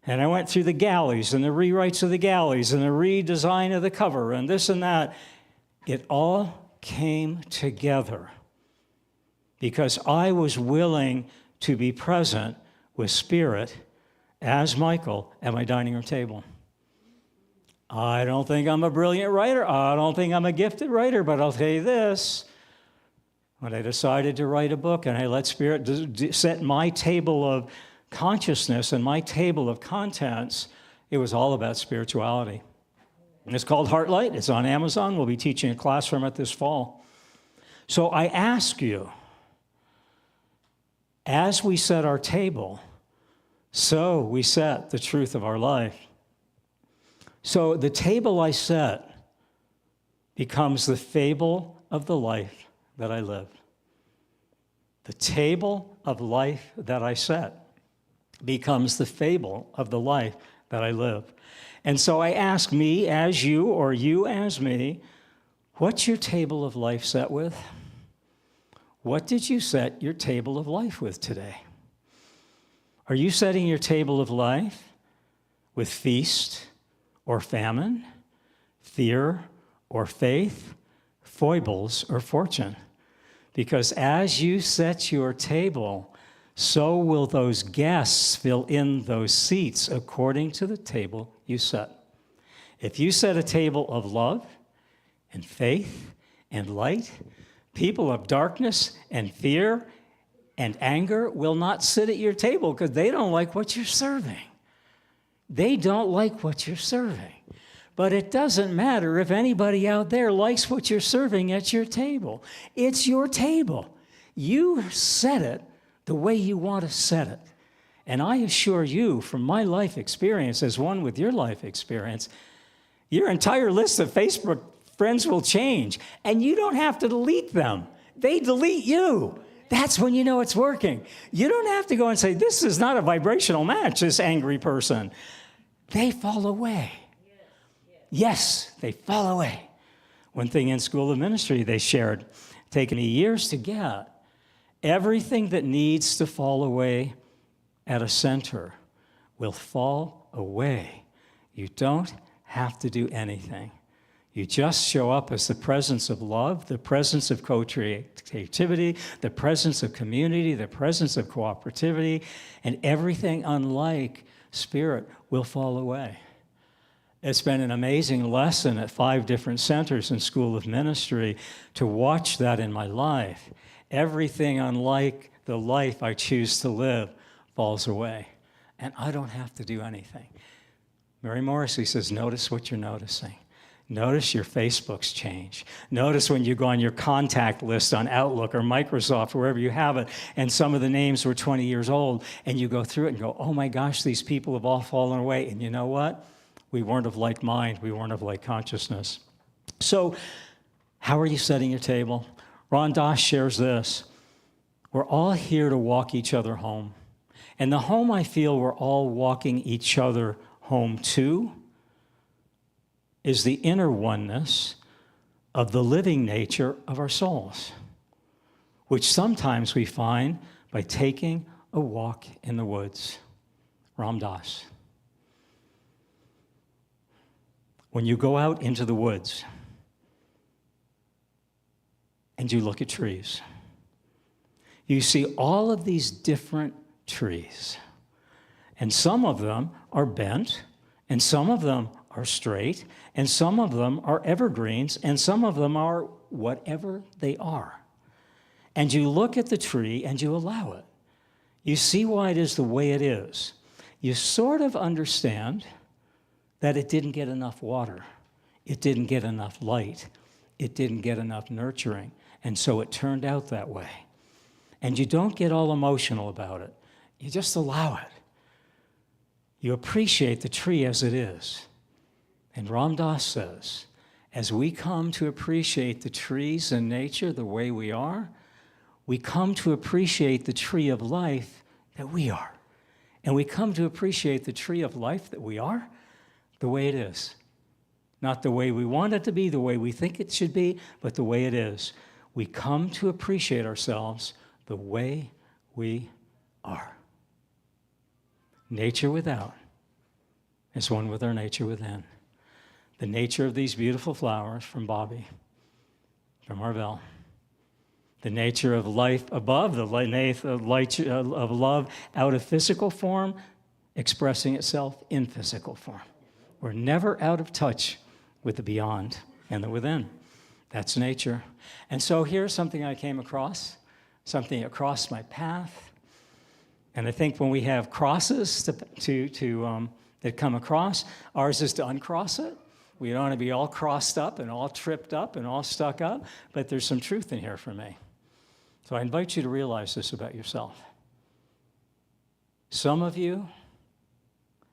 E: And I went through the galleys and the rewrites of the galleys and the redesign of the cover and this and that. It all came together because I was willing to be present with Spirit as Michael at my dining room table. I don't think I'm a brilliant writer. I don't think I'm a gifted writer, but I'll tell you this. When I decided to write a book and I let Spirit set my table of consciousness and my table of contents, it was all about spirituality. And it's called Heartlight. It's on Amazon. We'll be teaching a class from it this fall. So I ask you, as we set our table, so we set the truth of our life. So the table I set becomes the fable of the life that I live. The table of life that I set becomes the fable of the life that I live. And so I ask me as you or you as me, what's your table of life set with? What did you set your table of life with today? Are you setting your table of life with feast or famine, fear or faith, foibles or fortune? Because as you set your table, so will those guests fill in those seats according to the table you set. If you set a table of love and faith and light, people of darkness and fear and anger will not sit at your table because they don't like what you're serving. They don't like what you're serving. But it doesn't matter if anybody out there likes what you're serving at your table. It's your table. You set it the way you want to set it. And I assure you, from my life experience as one with your life experience, your entire list of Facebook friends will change. And you don't have to delete them. They delete you. That's when you know it's working. You don't have to go and say, this is not a vibrational match, this angry person. They fall away. Yes, they fall away. One thing in School of Ministry they shared, taken me years to get, everything that needs to fall away at a center will fall away. You don't have to do anything. You just show up as the presence of love, the presence of co-creativity, the presence of community, the presence of cooperativity, and everything unlike Spirit will fall away. It's been an amazing lesson at 5 different centers in School of Ministry to watch that in my life. Everything unlike the life I choose to live falls away, and I don't have to do anything. Mary Morrissey says, notice what you're noticing. Notice your Facebook's change. Notice when you go on your contact list on Outlook or Microsoft, wherever you have it, and some of the names were 20 years old, and you go through it and go, oh my gosh, these people have all fallen away. And you know what? We weren't of like mind. We weren't of like consciousness. So how are you setting your table? Ron Dass shares this. We're all here to walk each other home. And the home I feel we're all walking each other home to is the inner oneness of the living nature of our souls, which sometimes we find by taking a walk in the woods. Ram Dass. When you go out into the woods and you look at trees, you see all of these different trees. And some of them are bent, and some of them are straight, and some of them are evergreens, and some of them are whatever they are. And you look at the tree and you allow it. You see why it is the way it is. You sort of understand that it didn't get enough water. It didn't get enough light. It didn't get enough nurturing. And so it turned out that way. And you don't get all emotional about it. You just allow it. You appreciate the tree as it is. And Ram Dass says, as we come to appreciate the trees and nature the way we are, we come to appreciate the tree of life that we are. And we come to appreciate the tree of life that we are the way it is. Not the way we want it to be, the way we think it should be, but the way it is. We come to appreciate ourselves the way we are. Nature without is one with our nature within. The nature of these beautiful flowers from Bobby, from Arvell. The nature of life above, the light of love out of physical form, expressing itself in physical form. We're never out of touch with the beyond and the within. That's nature. And so here's something I came across, something across my path. And I think when we have crosses that come across, ours is to uncross it. We don't want to be all crossed up and all tripped up and all stuck up, but there's some truth in here for me. So I invite you to realize this about yourself. Some of you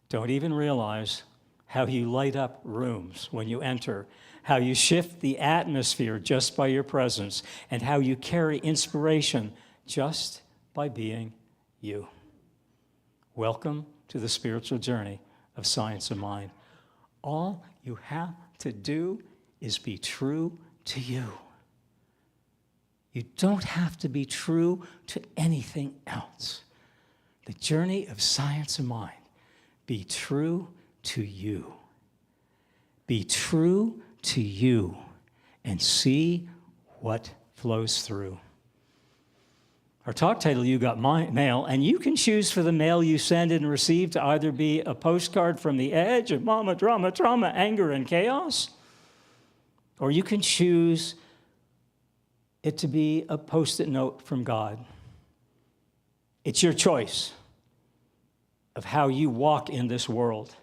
E: don't even realize how you light up rooms when you enter, how you shift the atmosphere just by your presence, and how you carry inspiration just by being you. Welcome to the spiritual journey of Science of Mind. All you have to do is be true to you. You don't have to be true to anything else. The journey of Science of Mind. Be true to you. Be true to you and see what flows through. Our talk title, You Got Mail, and you can choose for the mail you send and receive to either be a postcard from the edge of mama, drama, trauma, anger, and chaos, or you can choose it to be a Post-it note from God. It's your choice of how you walk in this world.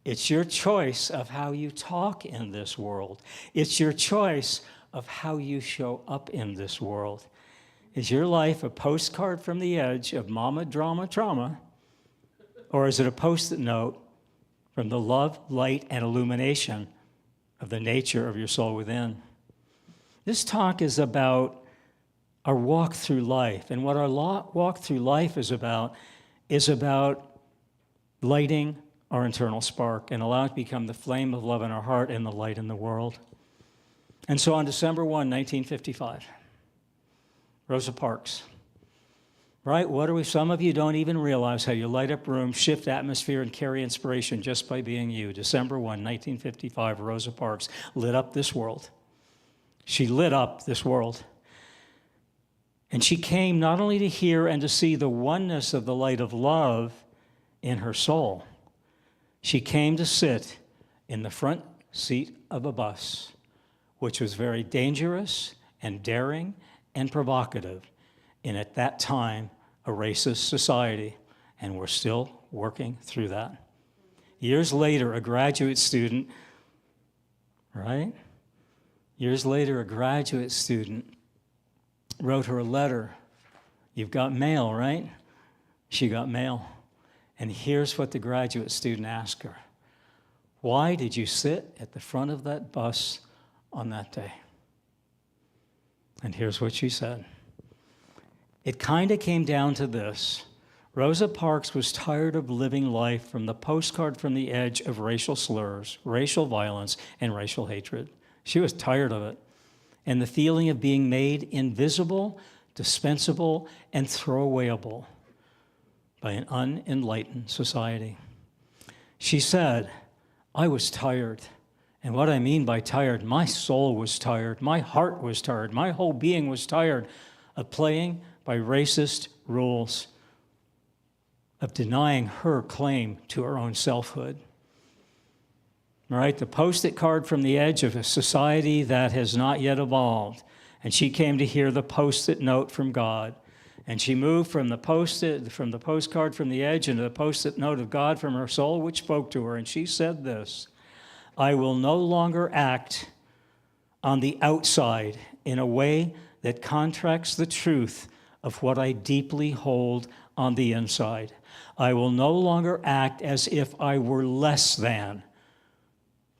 E: It's your choice of how you talk in this world. It's your choice of how you show up in this world. Is your life a postcard from the edge of mama, drama, trauma? Or is it a Post-it note from the love, light, and illumination of the nature of your soul within? This talk is about our walk through life. And what our walk through life is about lighting our internal spark and allow it to become the flame of love in our heart and the light in the world. And so on December 1, 1955, Rosa Parks, right? Some of you don't even realize how you light up rooms, shift atmosphere, and carry inspiration just by being you. December 1, 1955, Rosa Parks lit up this world. She lit up this world. And she came not only to hear and to see the oneness of the light of love in her soul, she came to sit in the front seat of a bus, which was very dangerous and daring and provocative in, at that time, a racist society, and we're still working through that. Years later, a graduate student, right? Years later, a graduate student wrote her a letter. You've got mail, right? She got mail. And here's what the graduate student asked her. Why did you sit at the front of that bus on that day? And here's what she said. It kind of came down to this. Rosa Parks was tired of living life from the postcard from the edge of racial slurs, racial violence, and racial hatred. She was tired of it. And the feeling of being made invisible, dispensable, and throwawayable by an unenlightened society. She said, I was tired. And what I mean by tired, my soul was tired, my heart was tired, my whole being was tired of playing by racist rules, of denying her claim to her own selfhood. All right, the Post-it card from the edge of a society that has not yet evolved. And she came to hear the Post-it note from God. And she moved from the postcard from the edge into the Post-it note of God from her soul, which spoke to her. And she said this, I will no longer act on the outside in a way that contracts the truth of what I deeply hold on the inside. I will no longer act as if I were less than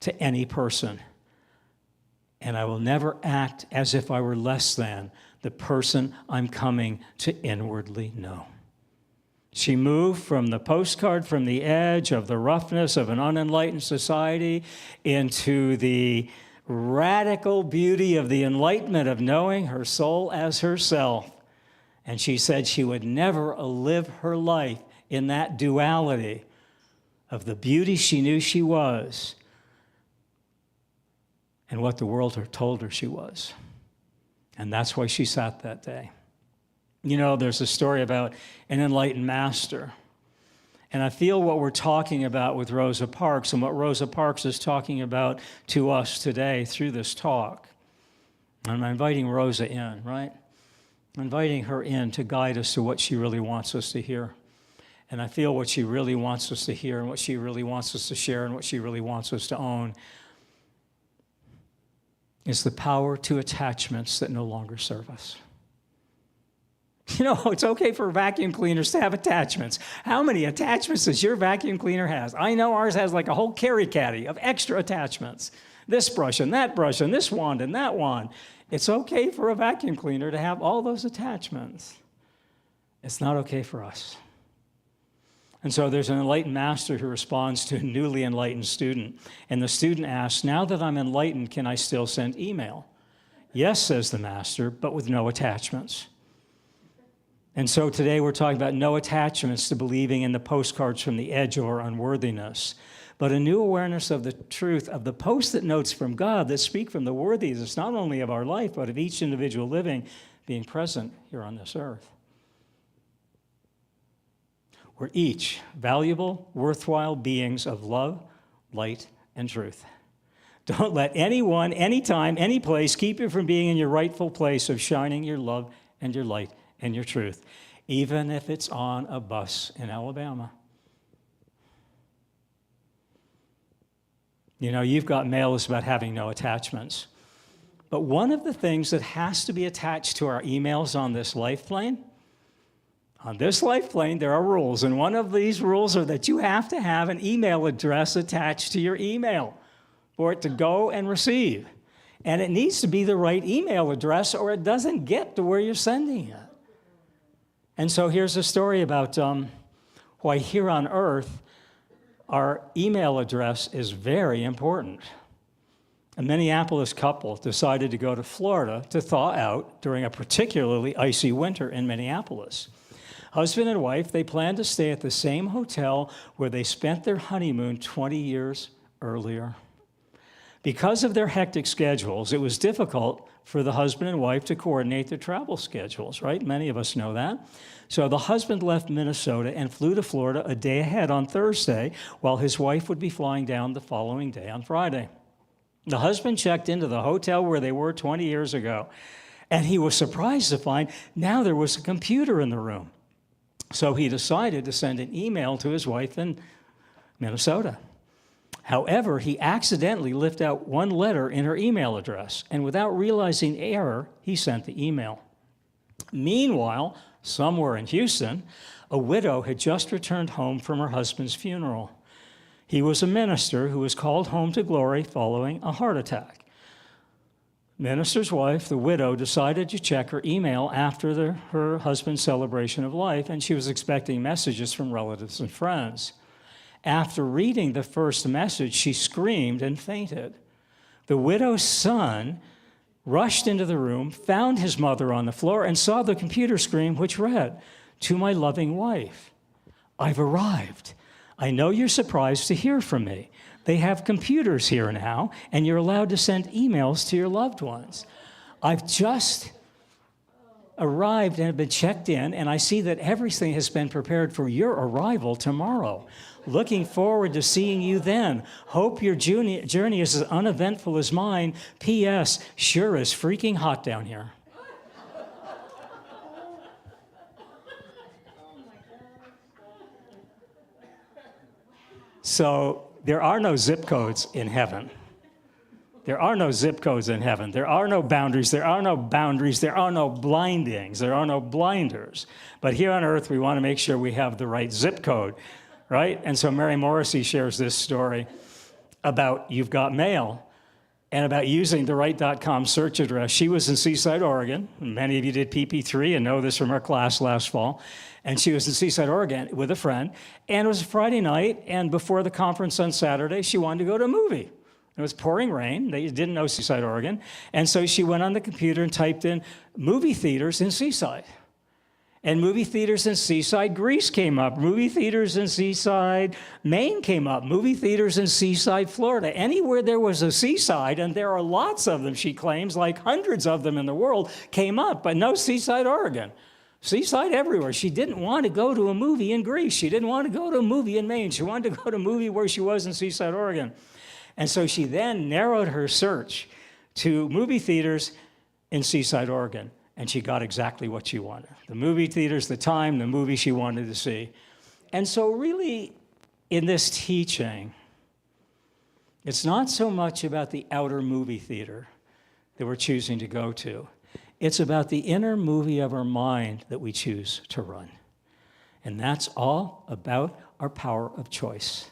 E: to any person. And I will never act as if I were less than the person I'm coming to inwardly know. She moved from the postcard from the edge of the roughness of an unenlightened society into the radical beauty of the enlightenment of knowing her soul as herself. And she said she would never live her life in that duality of the beauty she knew she was and what the world had told her she was. And that's why she sat that day. You know, there's a story about an enlightened master. And I feel what we're talking about with Rosa Parks and what Rosa Parks is talking about to us today through this talk. And I'm inviting Rosa in, right? I'm inviting her in to guide us to what she really wants us to hear. And I feel what she really wants us to hear and what she really wants us to share and what she really wants us to own is the power to attachments that no longer serve us. You know, it's okay for vacuum cleaners to have attachments. How many attachments does your vacuum cleaner has? I know ours has like a whole carry caddy of extra attachments. This brush and this wand and that wand. It's okay for a vacuum cleaner to have all those attachments. It's not okay for us. And so there's an enlightened master who responds to a newly enlightened student. And the student asks, now that I'm enlightened, can I still send email? Yes, says the master, but with no attachments. And so today we're talking about no attachments to believing in the postcards from the edge or unworthiness, but a new awareness of the truth of the post-it notes from God that speak from the worthiness not only of our life, but of each individual living being present here on this earth. We're each valuable, worthwhile beings of love, light, and truth. Don't let anyone, anytime, any place keep you from being in your rightful place of shining your love and your light and your truth, even if it's on a bus in Alabama. You know, you've got mail that's about having no attachments. But one of the things that has to be attached to our emails on this life plane, there are rules, and one of these rules are that you have to have an email address attached to your email for it to go and receive. And it needs to be the right email address or it doesn't get to where you're sending it. And so here's a story about why here on earth, our email address is very important. A Minneapolis couple decided to go to Florida to thaw out during a particularly icy winter in Minneapolis. Husband and wife, they planned to stay at the same hotel where they spent their honeymoon 20 years earlier. Because of their hectic schedules, it was difficult for the husband and wife to coordinate their travel schedules, right? Many of us know that. So the husband left Minnesota and flew to Florida a day ahead on Thursday, while his wife would be flying down the following day on Friday. The husband checked into the hotel where they were 20 years ago, and he was surprised to find now there was a computer in the room. So he decided to send an email to his wife in Minnesota. However, he accidentally left out one letter in her email address, and without realizing error, he sent the email. Meanwhile, somewhere in Houston, a widow had just returned home from her husband's funeral. He was a minister who was called home to glory following a heart attack. Minister's wife, the widow, decided to check her email after her husband's celebration of life, and she was expecting messages from relatives and friends. After reading the first message, she screamed and fainted. The widow's son rushed into the room, found his mother on the floor, and saw the computer screen, which read, "To my loving wife, I've arrived. I know you're surprised to hear from me. They have computers here now, and you're allowed to send emails to your loved ones. I've just arrived and have been checked in, and I see that everything has been prepared for your arrival tomorrow. Looking forward to seeing you then. Hope your journey is as uneventful as mine. P.S. Sure is freaking hot down here." So there are no zip codes in heaven. There are no zip codes in heaven. There are no boundaries. There are no boundaries. There are no blindings. There are no blinders. But here on earth, we want to make sure we have the right zip code, right? And so Mary Morrissey shares this story about You've Got Mail and about using the right.com search address. She was in Seaside, Oregon. Many of you did PP3 and know this from our class last fall. And she was in Seaside, Oregon with a friend. And it was a Friday night, and before the conference on Saturday, she wanted to go to a movie. It was pouring rain. They didn't know Seaside, Oregon. And so she went on the computer and typed in movie theaters in Seaside. And movie theaters in Seaside, Greece came up. Movie theaters in Seaside, Maine came up. Movie theaters in Seaside, Florida. Anywhere there was a seaside, and there are lots of them, she claims, like hundreds of them in the world, came up, but no Seaside, Oregon. Seaside everywhere. She didn't want to go to a movie in Greece. She didn't want to go to a movie in Maine. She wanted to go to a movie where she was in Seaside, Oregon. And so she then narrowed her search to movie theaters in Seaside, Oregon. And she got exactly what she wanted. The movie theaters, the time, the movie she wanted to see. And so really, in this teaching, it's not so much about the outer movie theater that we're choosing to go to. It's about the inner movie of our mind that we choose to run. And that's all about our power of choice.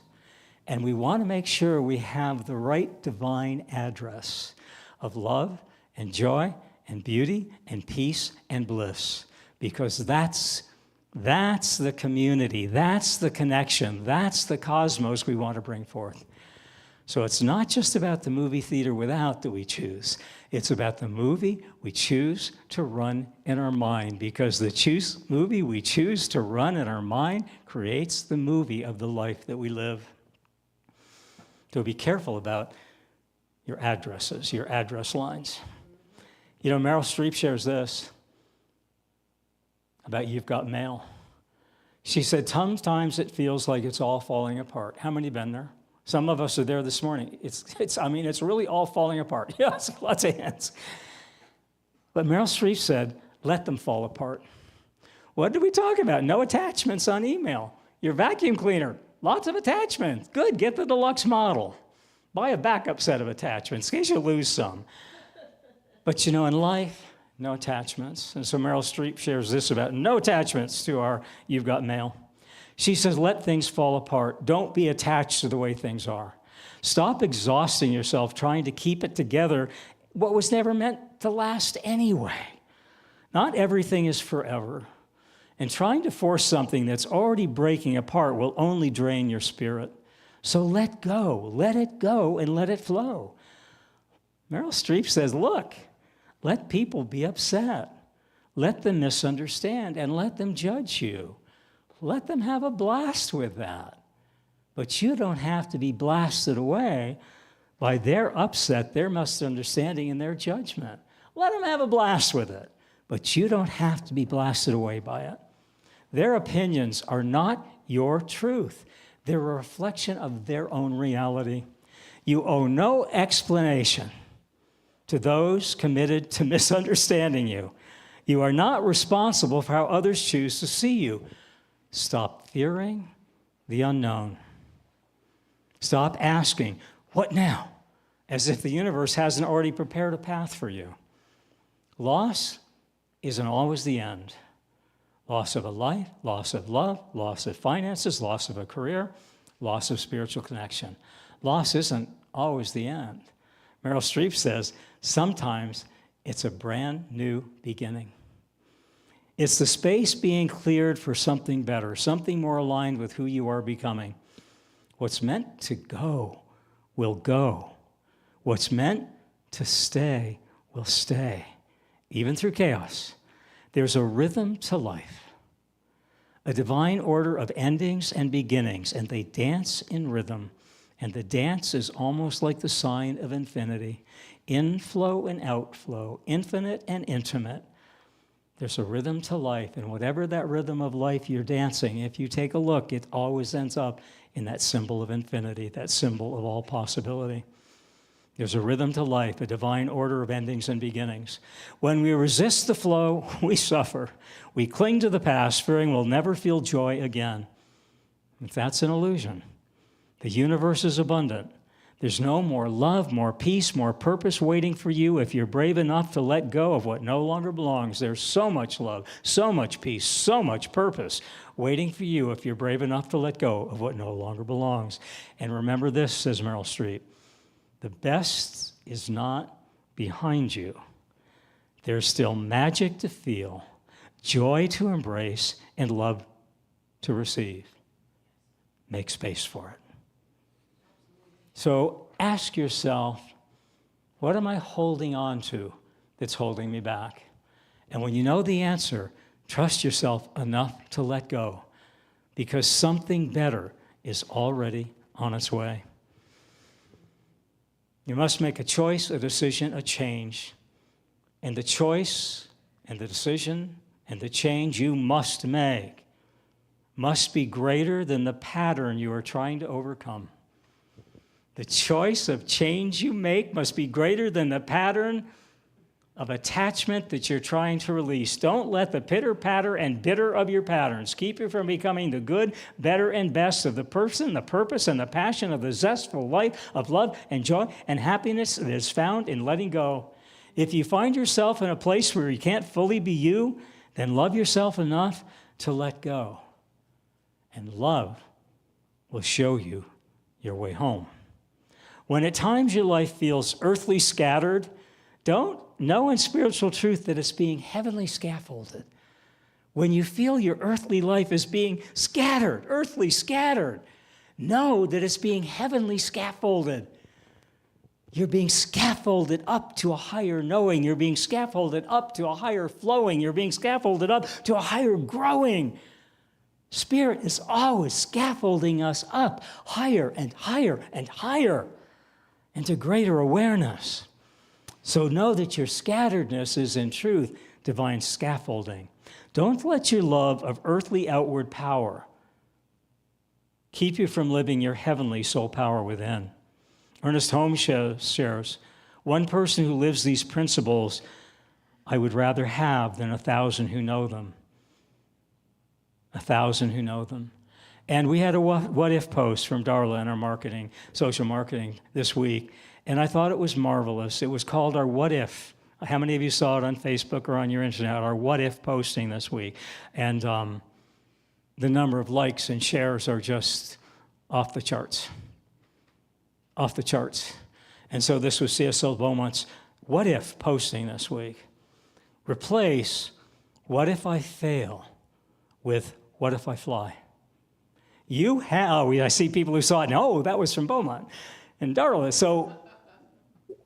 E: And we want to make sure we have the right divine address of love and joy and beauty and peace and bliss, because that's the community, that's the connection, that's the cosmos we want to bring forth. So it's not just about the movie theater without that we choose. It's about the movie we choose to run in our mind, because the movie we choose to run in our mind creates the movie of the life that we live. So be careful about your addresses, your address lines. You know, Meryl Streep shares this about You've Got Mail. She said, sometimes it feels like it's all falling apart. How many been there? Some of us are there this morning. It's really all falling apart. Yes, lots of hands. But Meryl Streep said, let them fall apart. What did we talk about? No attachments on email. Your vacuum cleaner, lots of attachments. Good, get the deluxe model. Buy a backup set of attachments in case you lose some. But you know, in life, no attachments. And so Meryl Streep shares this about no attachments to our You've Got Mail. She says, let things fall apart. Don't be attached to the way things are. Stop exhausting yourself trying to keep it together, what was never meant to last anyway. Not everything is forever. And trying to force something that's already breaking apart will only drain your spirit. So let go, let it go, and let it flow. Meryl Streep says, look, let people be upset. Let them misunderstand and let them judge you. Let them have a blast with that. But you don't have to be blasted away by their upset, their misunderstanding, and their judgment. Let them have a blast with it. But you don't have to be blasted away by it. Their opinions are not your truth. They're a reflection of their own reality. You owe no explanation to those committed to misunderstanding you. You are not responsible for how others choose to see you. Stop fearing the unknown. Stop asking, what now? As if the universe hasn't already prepared a path for you. Loss isn't always the end. Loss of a life, loss of love, loss of finances, loss of a career, loss of spiritual connection. Loss isn't always the end. Meryl Streep says, sometimes it's a brand new beginning. It's the space being cleared for something better, something more aligned with who you are becoming. What's meant to go will go. What's meant to stay will stay, even through chaos. There's a rhythm to life, a divine order of endings and beginnings, and they dance in rhythm. And the dance is almost like the sign of infinity, inflow and outflow, infinite and intimate. There's a rhythm to life, and whatever that rhythm of life you're dancing, if you take a look, it always ends up in that symbol of infinity, that symbol of all possibility. There's a rhythm to life, a divine order of endings and beginnings. When we resist the flow, we suffer. We cling to the past, fearing we'll never feel joy again. If that's an illusion, the universe is abundant. There's no more love, more peace, more purpose waiting for you if you're brave enough to let go of what no longer belongs. There's so much love, so much peace, so much purpose waiting for you if you're brave enough to let go of what no longer belongs. And remember this, says Meryl Streep, the best is not behind you. There's still magic to feel, joy to embrace, and love to receive. Make space for it. So ask yourself, what am I holding on to that's holding me back? And when you know the answer, trust yourself enough to let go, because something better is already on its way. You must make a choice, a decision, a change. And the choice and the decision And the change you must make must be greater than the pattern you are trying to overcome. The choice of change you make must be greater than the pattern of attachment that you're trying to release. Don't let the pitter-patter and bitter of your patterns keep you from becoming the good, better, and best of the person, the purpose, and the passion of the zestful life of love and joy and happiness that is found in letting go. If you find yourself in a place where you can't fully be you, then love yourself enough to let go. And love will show you your way home. When at times your life feels earthly scattered, don't know in spiritual truth that it's being heavenly scaffolded. When you feel your earthly life is being scattered, earthly scattered, know that it's being heavenly scaffolded. You're being scaffolded up to a higher knowing. You're being scaffolded up to a higher flowing. You're being scaffolded up to a higher growing. Spirit is always scaffolding us up higher and higher and higher into greater awareness. So know that your scatteredness is in truth divine scaffolding. Don't let your love of earthly outward power keep you from living your heavenly soul power within. Ernest Holmes shares, one person who lives these principles I would rather have than 1,000 who know them. 1,000 who know them. And we had a what if post from Darla in our social marketing this week. And I thought it was marvelous. It was called our What If. How many of you saw it on Facebook or on your internet? Our What If posting this week. And the number of likes and shares are just off the charts. Off the charts. And so this was C.S.L. Beaumont's What If posting this week. Replace what if I fail with what if I fly? I see people who saw it, no, that was from Beaumont and Darla. So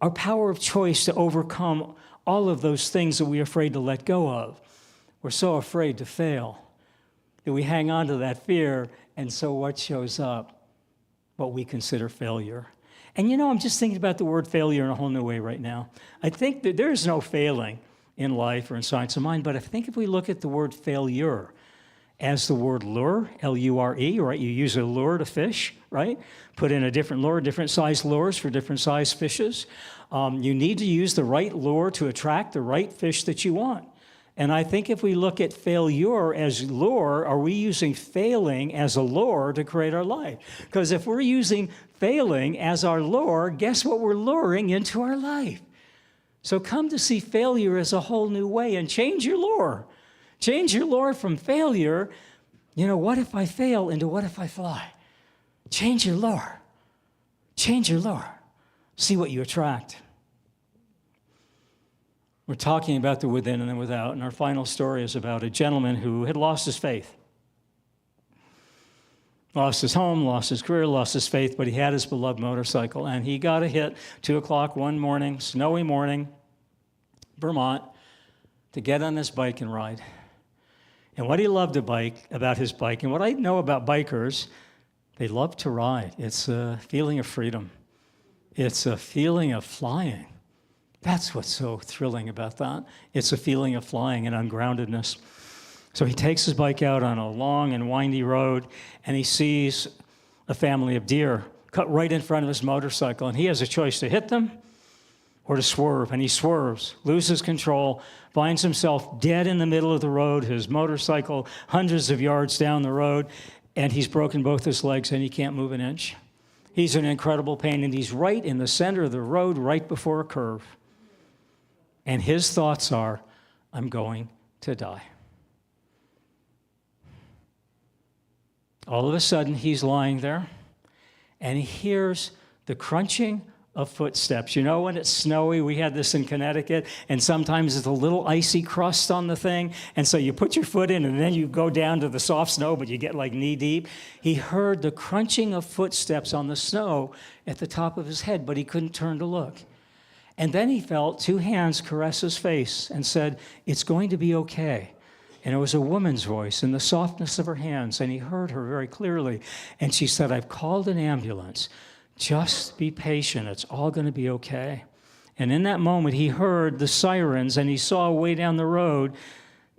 E: our power of choice to overcome all of those things that we're afraid to let go of. We're so afraid to fail that we hang on to that fear, and so what shows up? What we consider failure. And I'm just thinking about the word failure in a whole new way right now. I think that there is no failing in life or in science of mind, but I think if we look at the word failure as the word lure, L-U-R-E, right? You use a lure to fish, right? Put in a different lure, different size lures for different size fishes. You need to use the right lure to attract the right fish that you want. And I think if we look at failure as lure, are we using failing as a lure to create our life? Because if we're using failing as our lure, guess what we're luring into our life? So come to see failure as a whole new way and change your lure. Change your lure from failure, what if I fail, into what if I fly? Change your lure. Change your lure. See what you attract. We're talking about the within and the without, and our final story is about a gentleman who had lost his faith. Lost his home, lost his career, lost his faith, but he had his beloved motorcycle, and he got a hit 2 o'clock one morning, snowy morning, Vermont, to get on his bike and ride. And what he loved about his bike, and what I know about bikers, they love to ride. It's a feeling of freedom. It's a feeling of flying. That's what's so thrilling about that. It's a feeling of flying and ungroundedness. So he takes his bike out on a long and windy road, and he sees a family of deer cut right in front of his motorcycle, and he has a choice to hit them or to swerve, and he swerves, loses control, finds himself dead in the middle of the road, his motorcycle hundreds of yards down the road, and he's broken both his legs and he can't move an inch. He's in incredible pain, and he's right in the center of the road, right before a curve. And his thoughts are, I'm going to die. All of a sudden, he's lying there, and he hears the crunching of footsteps. When it's snowy, we had this in Connecticut, and sometimes it's a little icy crust on the thing, and so you put your foot in, and then you go down to the soft snow, but you get like knee deep. He heard the crunching of footsteps on the snow at the top of his head, but he couldn't turn to look. And then he felt 2 hands caress his face and said, "It's going to be okay." And it was a woman's voice in the softness of her hands, and he heard her very clearly. And she said, "I've called an ambulance. Just be patient. It's all going to be okay." And in that moment, he heard the sirens, and he saw way down the road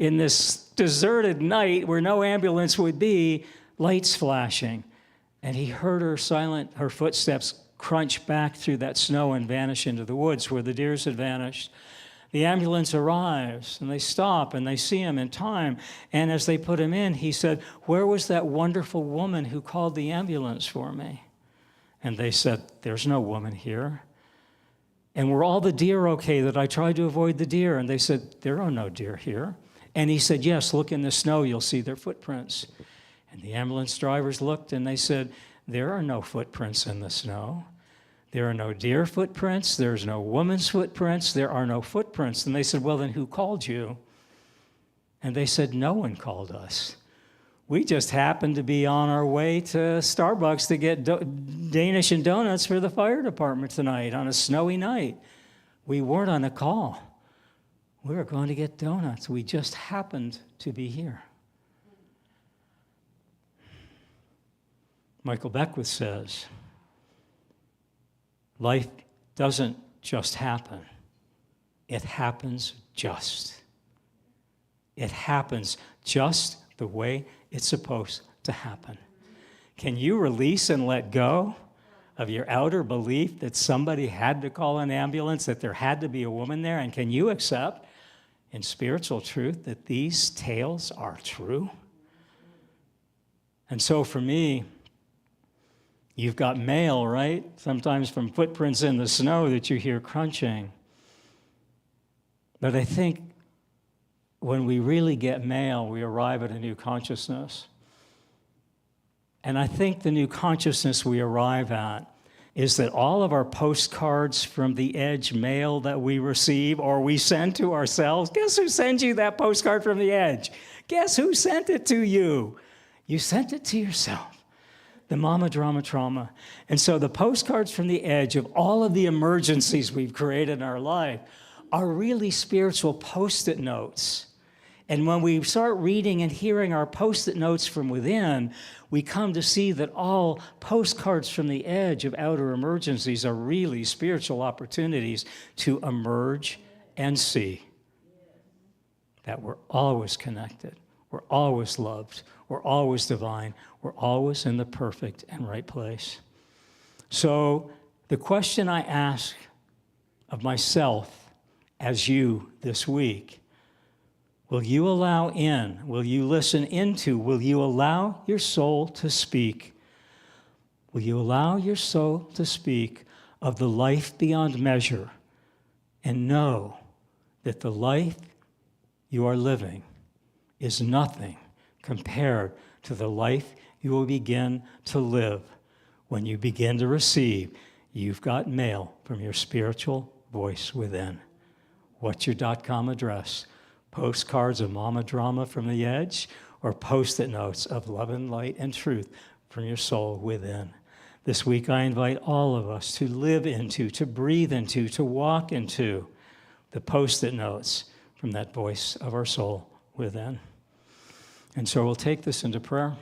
E: in this deserted night where no ambulance would be, lights flashing. And he heard her footsteps crunch back through that snow and vanish into the woods where the deers had vanished. The ambulance arrives, and they stop, and they see him in time. And as they put him in, he said, "Where was that wonderful woman who called the ambulance for me?" And they said, "There's no woman here." "And were all the deer okay that I tried to avoid the deer?" And they said, "There are no deer here." And he said, "Yes, look in the snow, you'll see their footprints." And the ambulance drivers looked, and they said, "There are no footprints in the snow. There are no deer footprints. There's no woman's footprints. There are no footprints." And they said, "Well, then who called you?" And they said, "No one called us. We just happened to be on our way to Starbucks to get Danish and donuts for the fire department tonight on a snowy night. We weren't on a call. We were going to get donuts. We just happened to be here." Michael Beckwith says, life doesn't just happen. It happens just. It happens just the way it's supposed to happen. Can you release and let go of your outer belief that somebody had to call an ambulance, that there had to be a woman there? And can you accept in spiritual truth that these tales are true? And so for me, you've got mail, right? Sometimes from footprints in the snow that you hear crunching. But I think when we really get mail, we arrive at a new consciousness. And I think the new consciousness we arrive at is that all of our postcards from the edge mail that we receive or we send to ourselves, guess who sends you that postcard from the edge? Guess who sent it to you? You sent it to yourself. The mama drama trauma. And so the postcards from the edge of all of the emergencies we've created in our life are really spiritual Post-it notes. And when we start reading and hearing our Post-it notes from within, we come to see that all postcards from the edge of outer emergencies are really spiritual opportunities to emerge and see that we're always connected, we're always loved, we're always divine, we're always in the perfect and right place. So the question I ask of myself as you this week, will you allow in, will you listen into, will you allow your soul to speak? Will you allow your soul to speak of the life beyond measure and know that the life you are living is nothing compared to the life you will begin to live when you begin to receive, you've got mail from your spiritual voice within. What's your .com address? Postcards of mama drama from the edge, or Post-it notes of love and light and truth from your soul within? This week I invite all of us to live into, to breathe into, to walk into the Post-it notes from that voice of our soul within. And so we'll take this into prayer.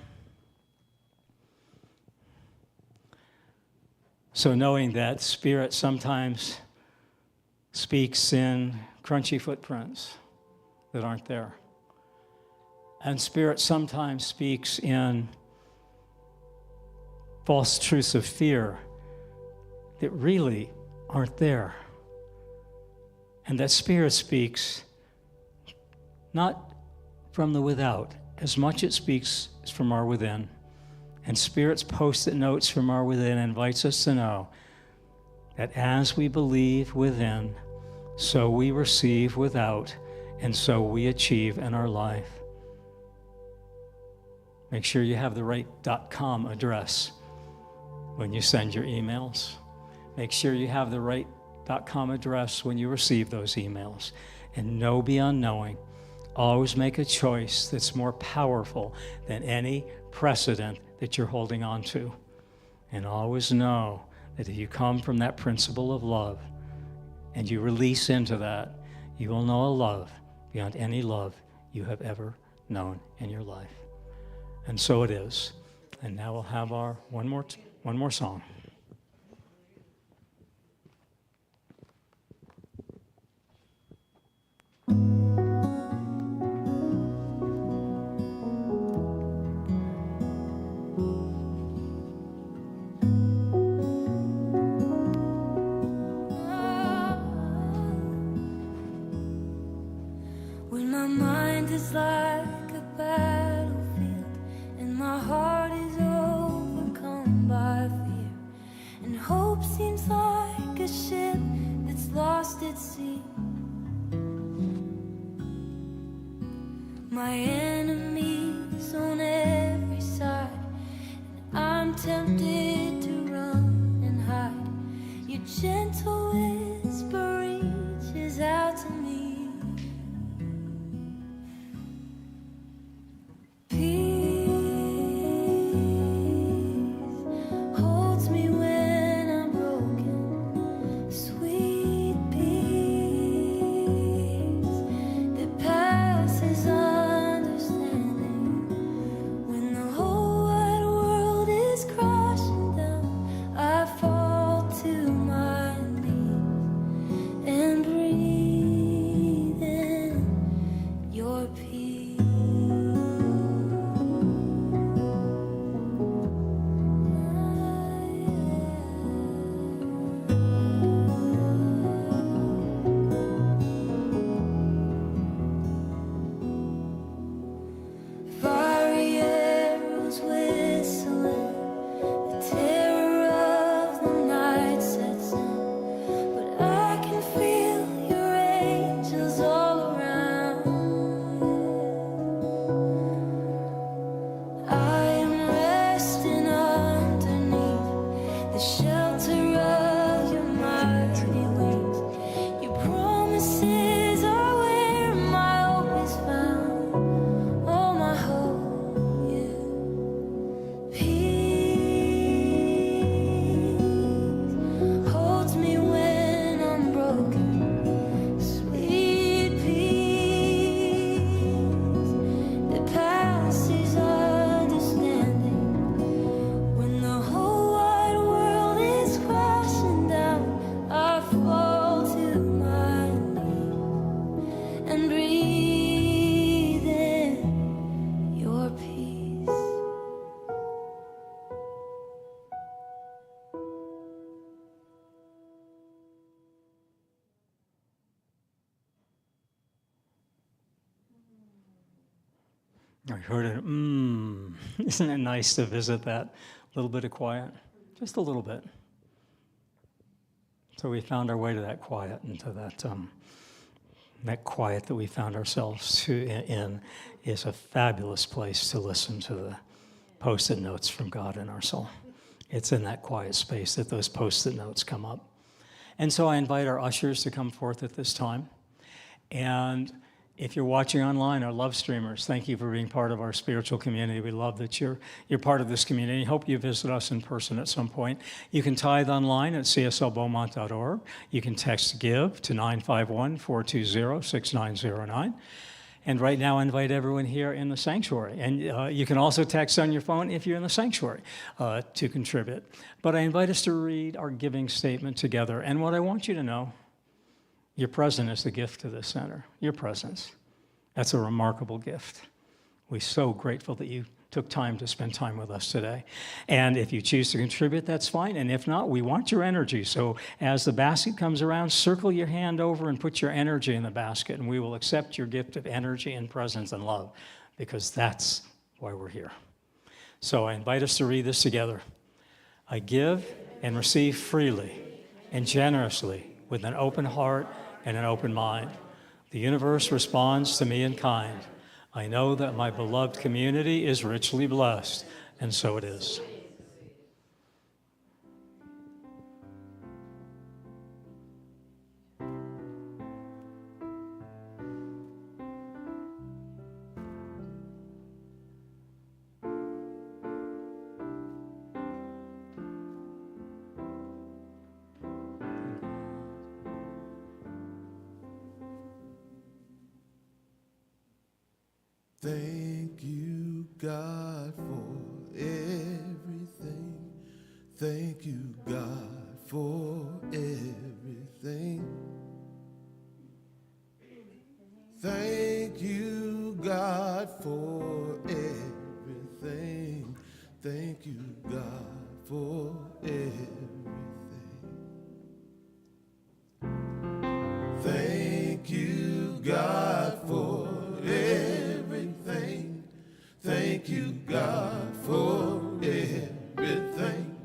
E: So knowing that Spirit sometimes speaks in crunchy footprints that aren't there. And Spirit sometimes speaks in false truths of fear that really aren't there. And that Spirit speaks not from the without, as much it speaks as from our within. And Spirit's Post-it notes from our within invites us to know that as we believe within, so we receive without, and so we achieve in our life. Make sure you have the right .com address when you send your emails. Make sure you have the right .com address when you receive those emails. And know beyond knowing, always make a choice that's more powerful than any precedent that you're holding on to. And always know that if you come from that principle of love and you release into that, you will know a love beyond any love you have ever known in your life. And so it is. And now we'll have our one more song.
D: tempted to run and hide, your gentle whisper reaches out to me. Peace holds me when I'm broken, sweet peace that passes understanding. When the whole wide world is crashing down, I fall to my knees and breathe in your peace. Fiery arrows whistling, the terror of the night sets in, but I can feel your angels all around. I am resting underneath the shelter of your mighty wings. Your promises are where my hope is found. Oh, my hope, yeah. Peace holds me when I'm broken, sweet peace that passes understanding. When the whole wide world is crashing down, I fall to my knees and breathe in your peace.
E: I heard it. Isn't it nice to visit that little bit of quiet? Just a little bit. So we found our way to that quiet, and to that quiet that we found ourselves in is a fabulous place to listen to the post-it notes from God in our soul. It's in that quiet space that those post-it notes come up. And so I invite our ushers to come forth at this time. And if you're watching online, our love streamers, thank you for being part of our spiritual community. We love that you're part of this community. Hope you visit us in person at some point. You can tithe online at cslbeaumont.org. You can text GIVE to 951-420-6909. And right now, I invite everyone here in the sanctuary. And you can also text on your phone if you're in the sanctuary to contribute. But I invite us to read our giving statement together. And what I want you to know, your presence is the gift to this center. Your presence. That's a remarkable gift. We're so grateful that you took time to spend time with us today. And if you choose to contribute, that's fine. And if not, we want your energy. So as the basket comes around, circle your hand over and put your energy in the basket. And we will accept your gift of energy and presence and love, because that's why we're here. So I invite us to read this together. I give and receive freely and generously with an open heart and an open mind. The universe responds to me in kind. I know that my beloved community is richly blessed, and so it is.
A: Thank you, God, for everything. Thank you, God, for everything. Thank you, God, for everything. Thank you, God, for everything. Thank you, God, for everything. Thank you, God, for everything.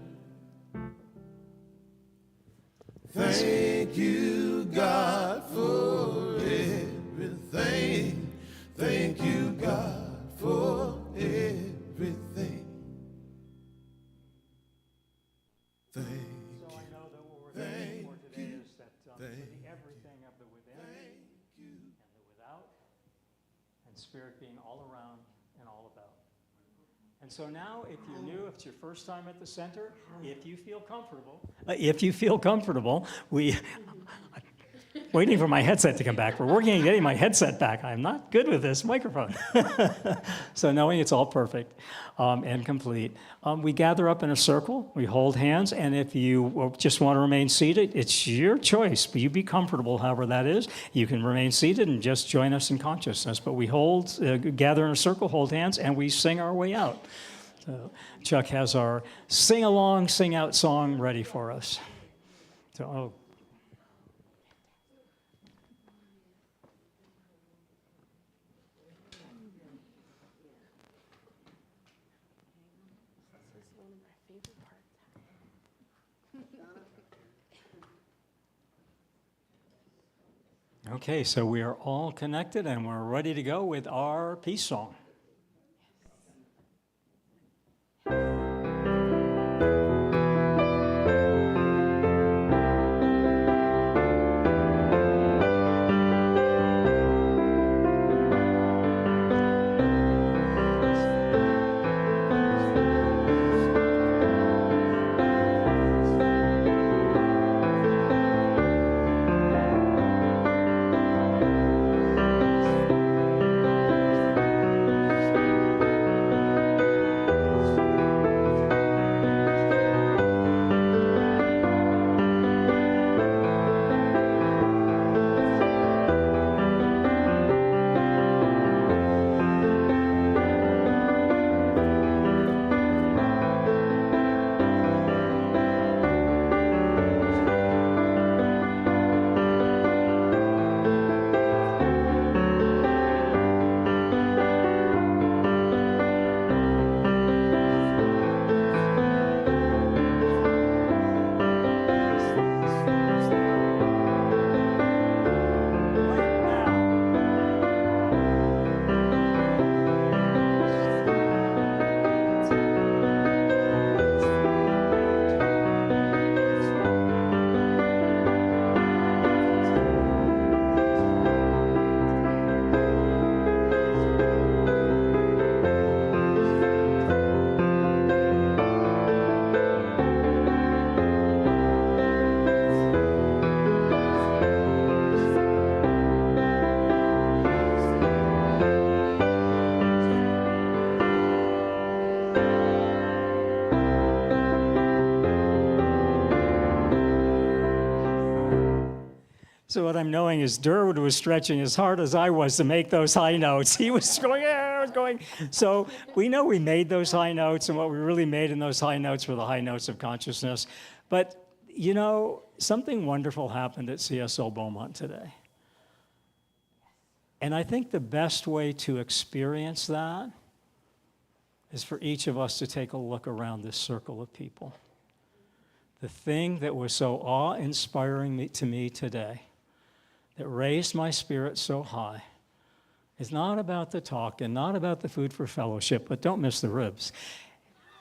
A: Thank you, God, for everything. Thank you, God, for everything.
E: Spirit being all around and all about. And so now, if you're new, if it's your first time at the center, if you feel comfortable, we, waiting for my headset to come back. We're working on getting my headset back. I'm not good with this microphone. So knowing it's all perfect and complete, we gather up in a circle, we hold hands, and if you just want to remain seated, it's your choice. But you be comfortable, however that is. You can remain seated and just join us in consciousness. But we gather in a circle, hold hands, and we sing our way out. So Chuck has our sing-along, sing-out song ready for us. So, okay, so we are all connected and we're ready to go with our peace song. So what I'm knowing is Durwood was stretching as hard as I was to make those high notes. He was going, I was going. So we know we made those high notes, and what we really made in those high notes were the high notes of consciousness. But, you know, something wonderful happened at CSL Beaumont today. And I think the best way to experience that is for each of us to take a look around this circle of people. The thing that was so awe-inspiring to me today, that raised my spirit so high, is not about the talk and not about the food for fellowship, but don't miss the ribs.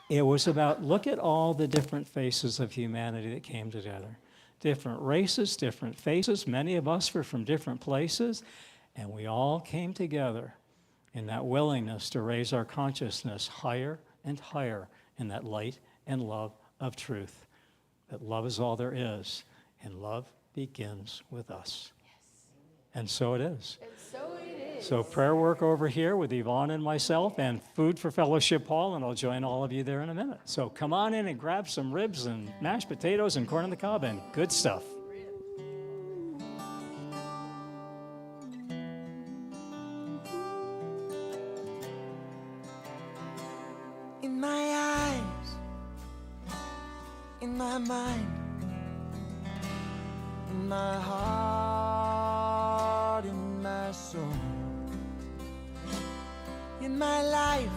E: It was about, look at all the different faces of humanity that came together. Different races, different faces. Many of us were from different places, and we all came together in that willingness to raise our consciousness higher and higher in that light and love of truth. That love is all there is, and love begins with us. And so it is.
C: And so it is.
E: So prayer work over here with Evonne and myself, and food for fellowship hall, and I'll join all of you there in a minute. So come on in and grab some ribs and mashed potatoes and corn on the cob and good stuff.
A: In my eyes, in my mind, in my heart, in my soul, in my life,